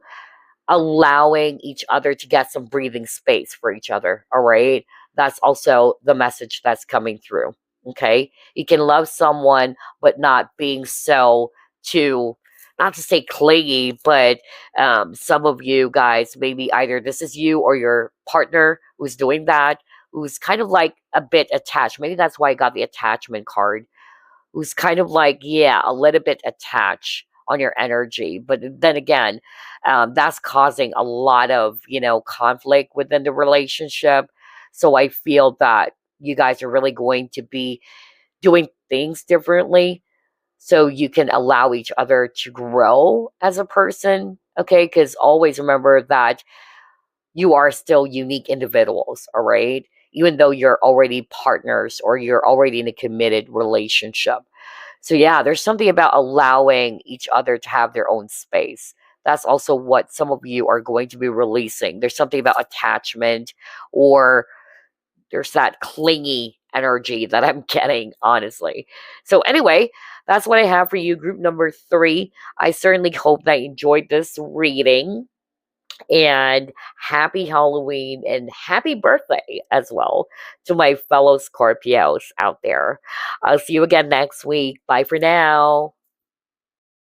allowing each other to get some breathing space for each other. All right. That's also the message that's coming through. Okay. You can love someone, but not being so too, not to say clingy, but some of you guys, maybe either this is you or your partner who's doing that, who's kind of like a bit attached. Maybe that's why I got the attachment card, who's kind of like, yeah, a little bit attached on your energy. But then again, that's causing a lot of, conflict within the relationship. So I feel that you guys are really going to be doing things differently so you can allow each other to grow as a person. Okay. Because always remember that you are still unique individuals. All right. Even though you're already partners or you're already in a committed relationship. So yeah, there's something about allowing each other to have their own space. That's also what some of you are going to be releasing. There's something about attachment, or there's that clingy energy that I'm getting, honestly. So anyway, that's what I have for you, group number 3. I certainly hope that you enjoyed this reading. And happy Halloween and happy birthday as well to my fellow Scorpios out there. I'll see you again next week. Bye for now.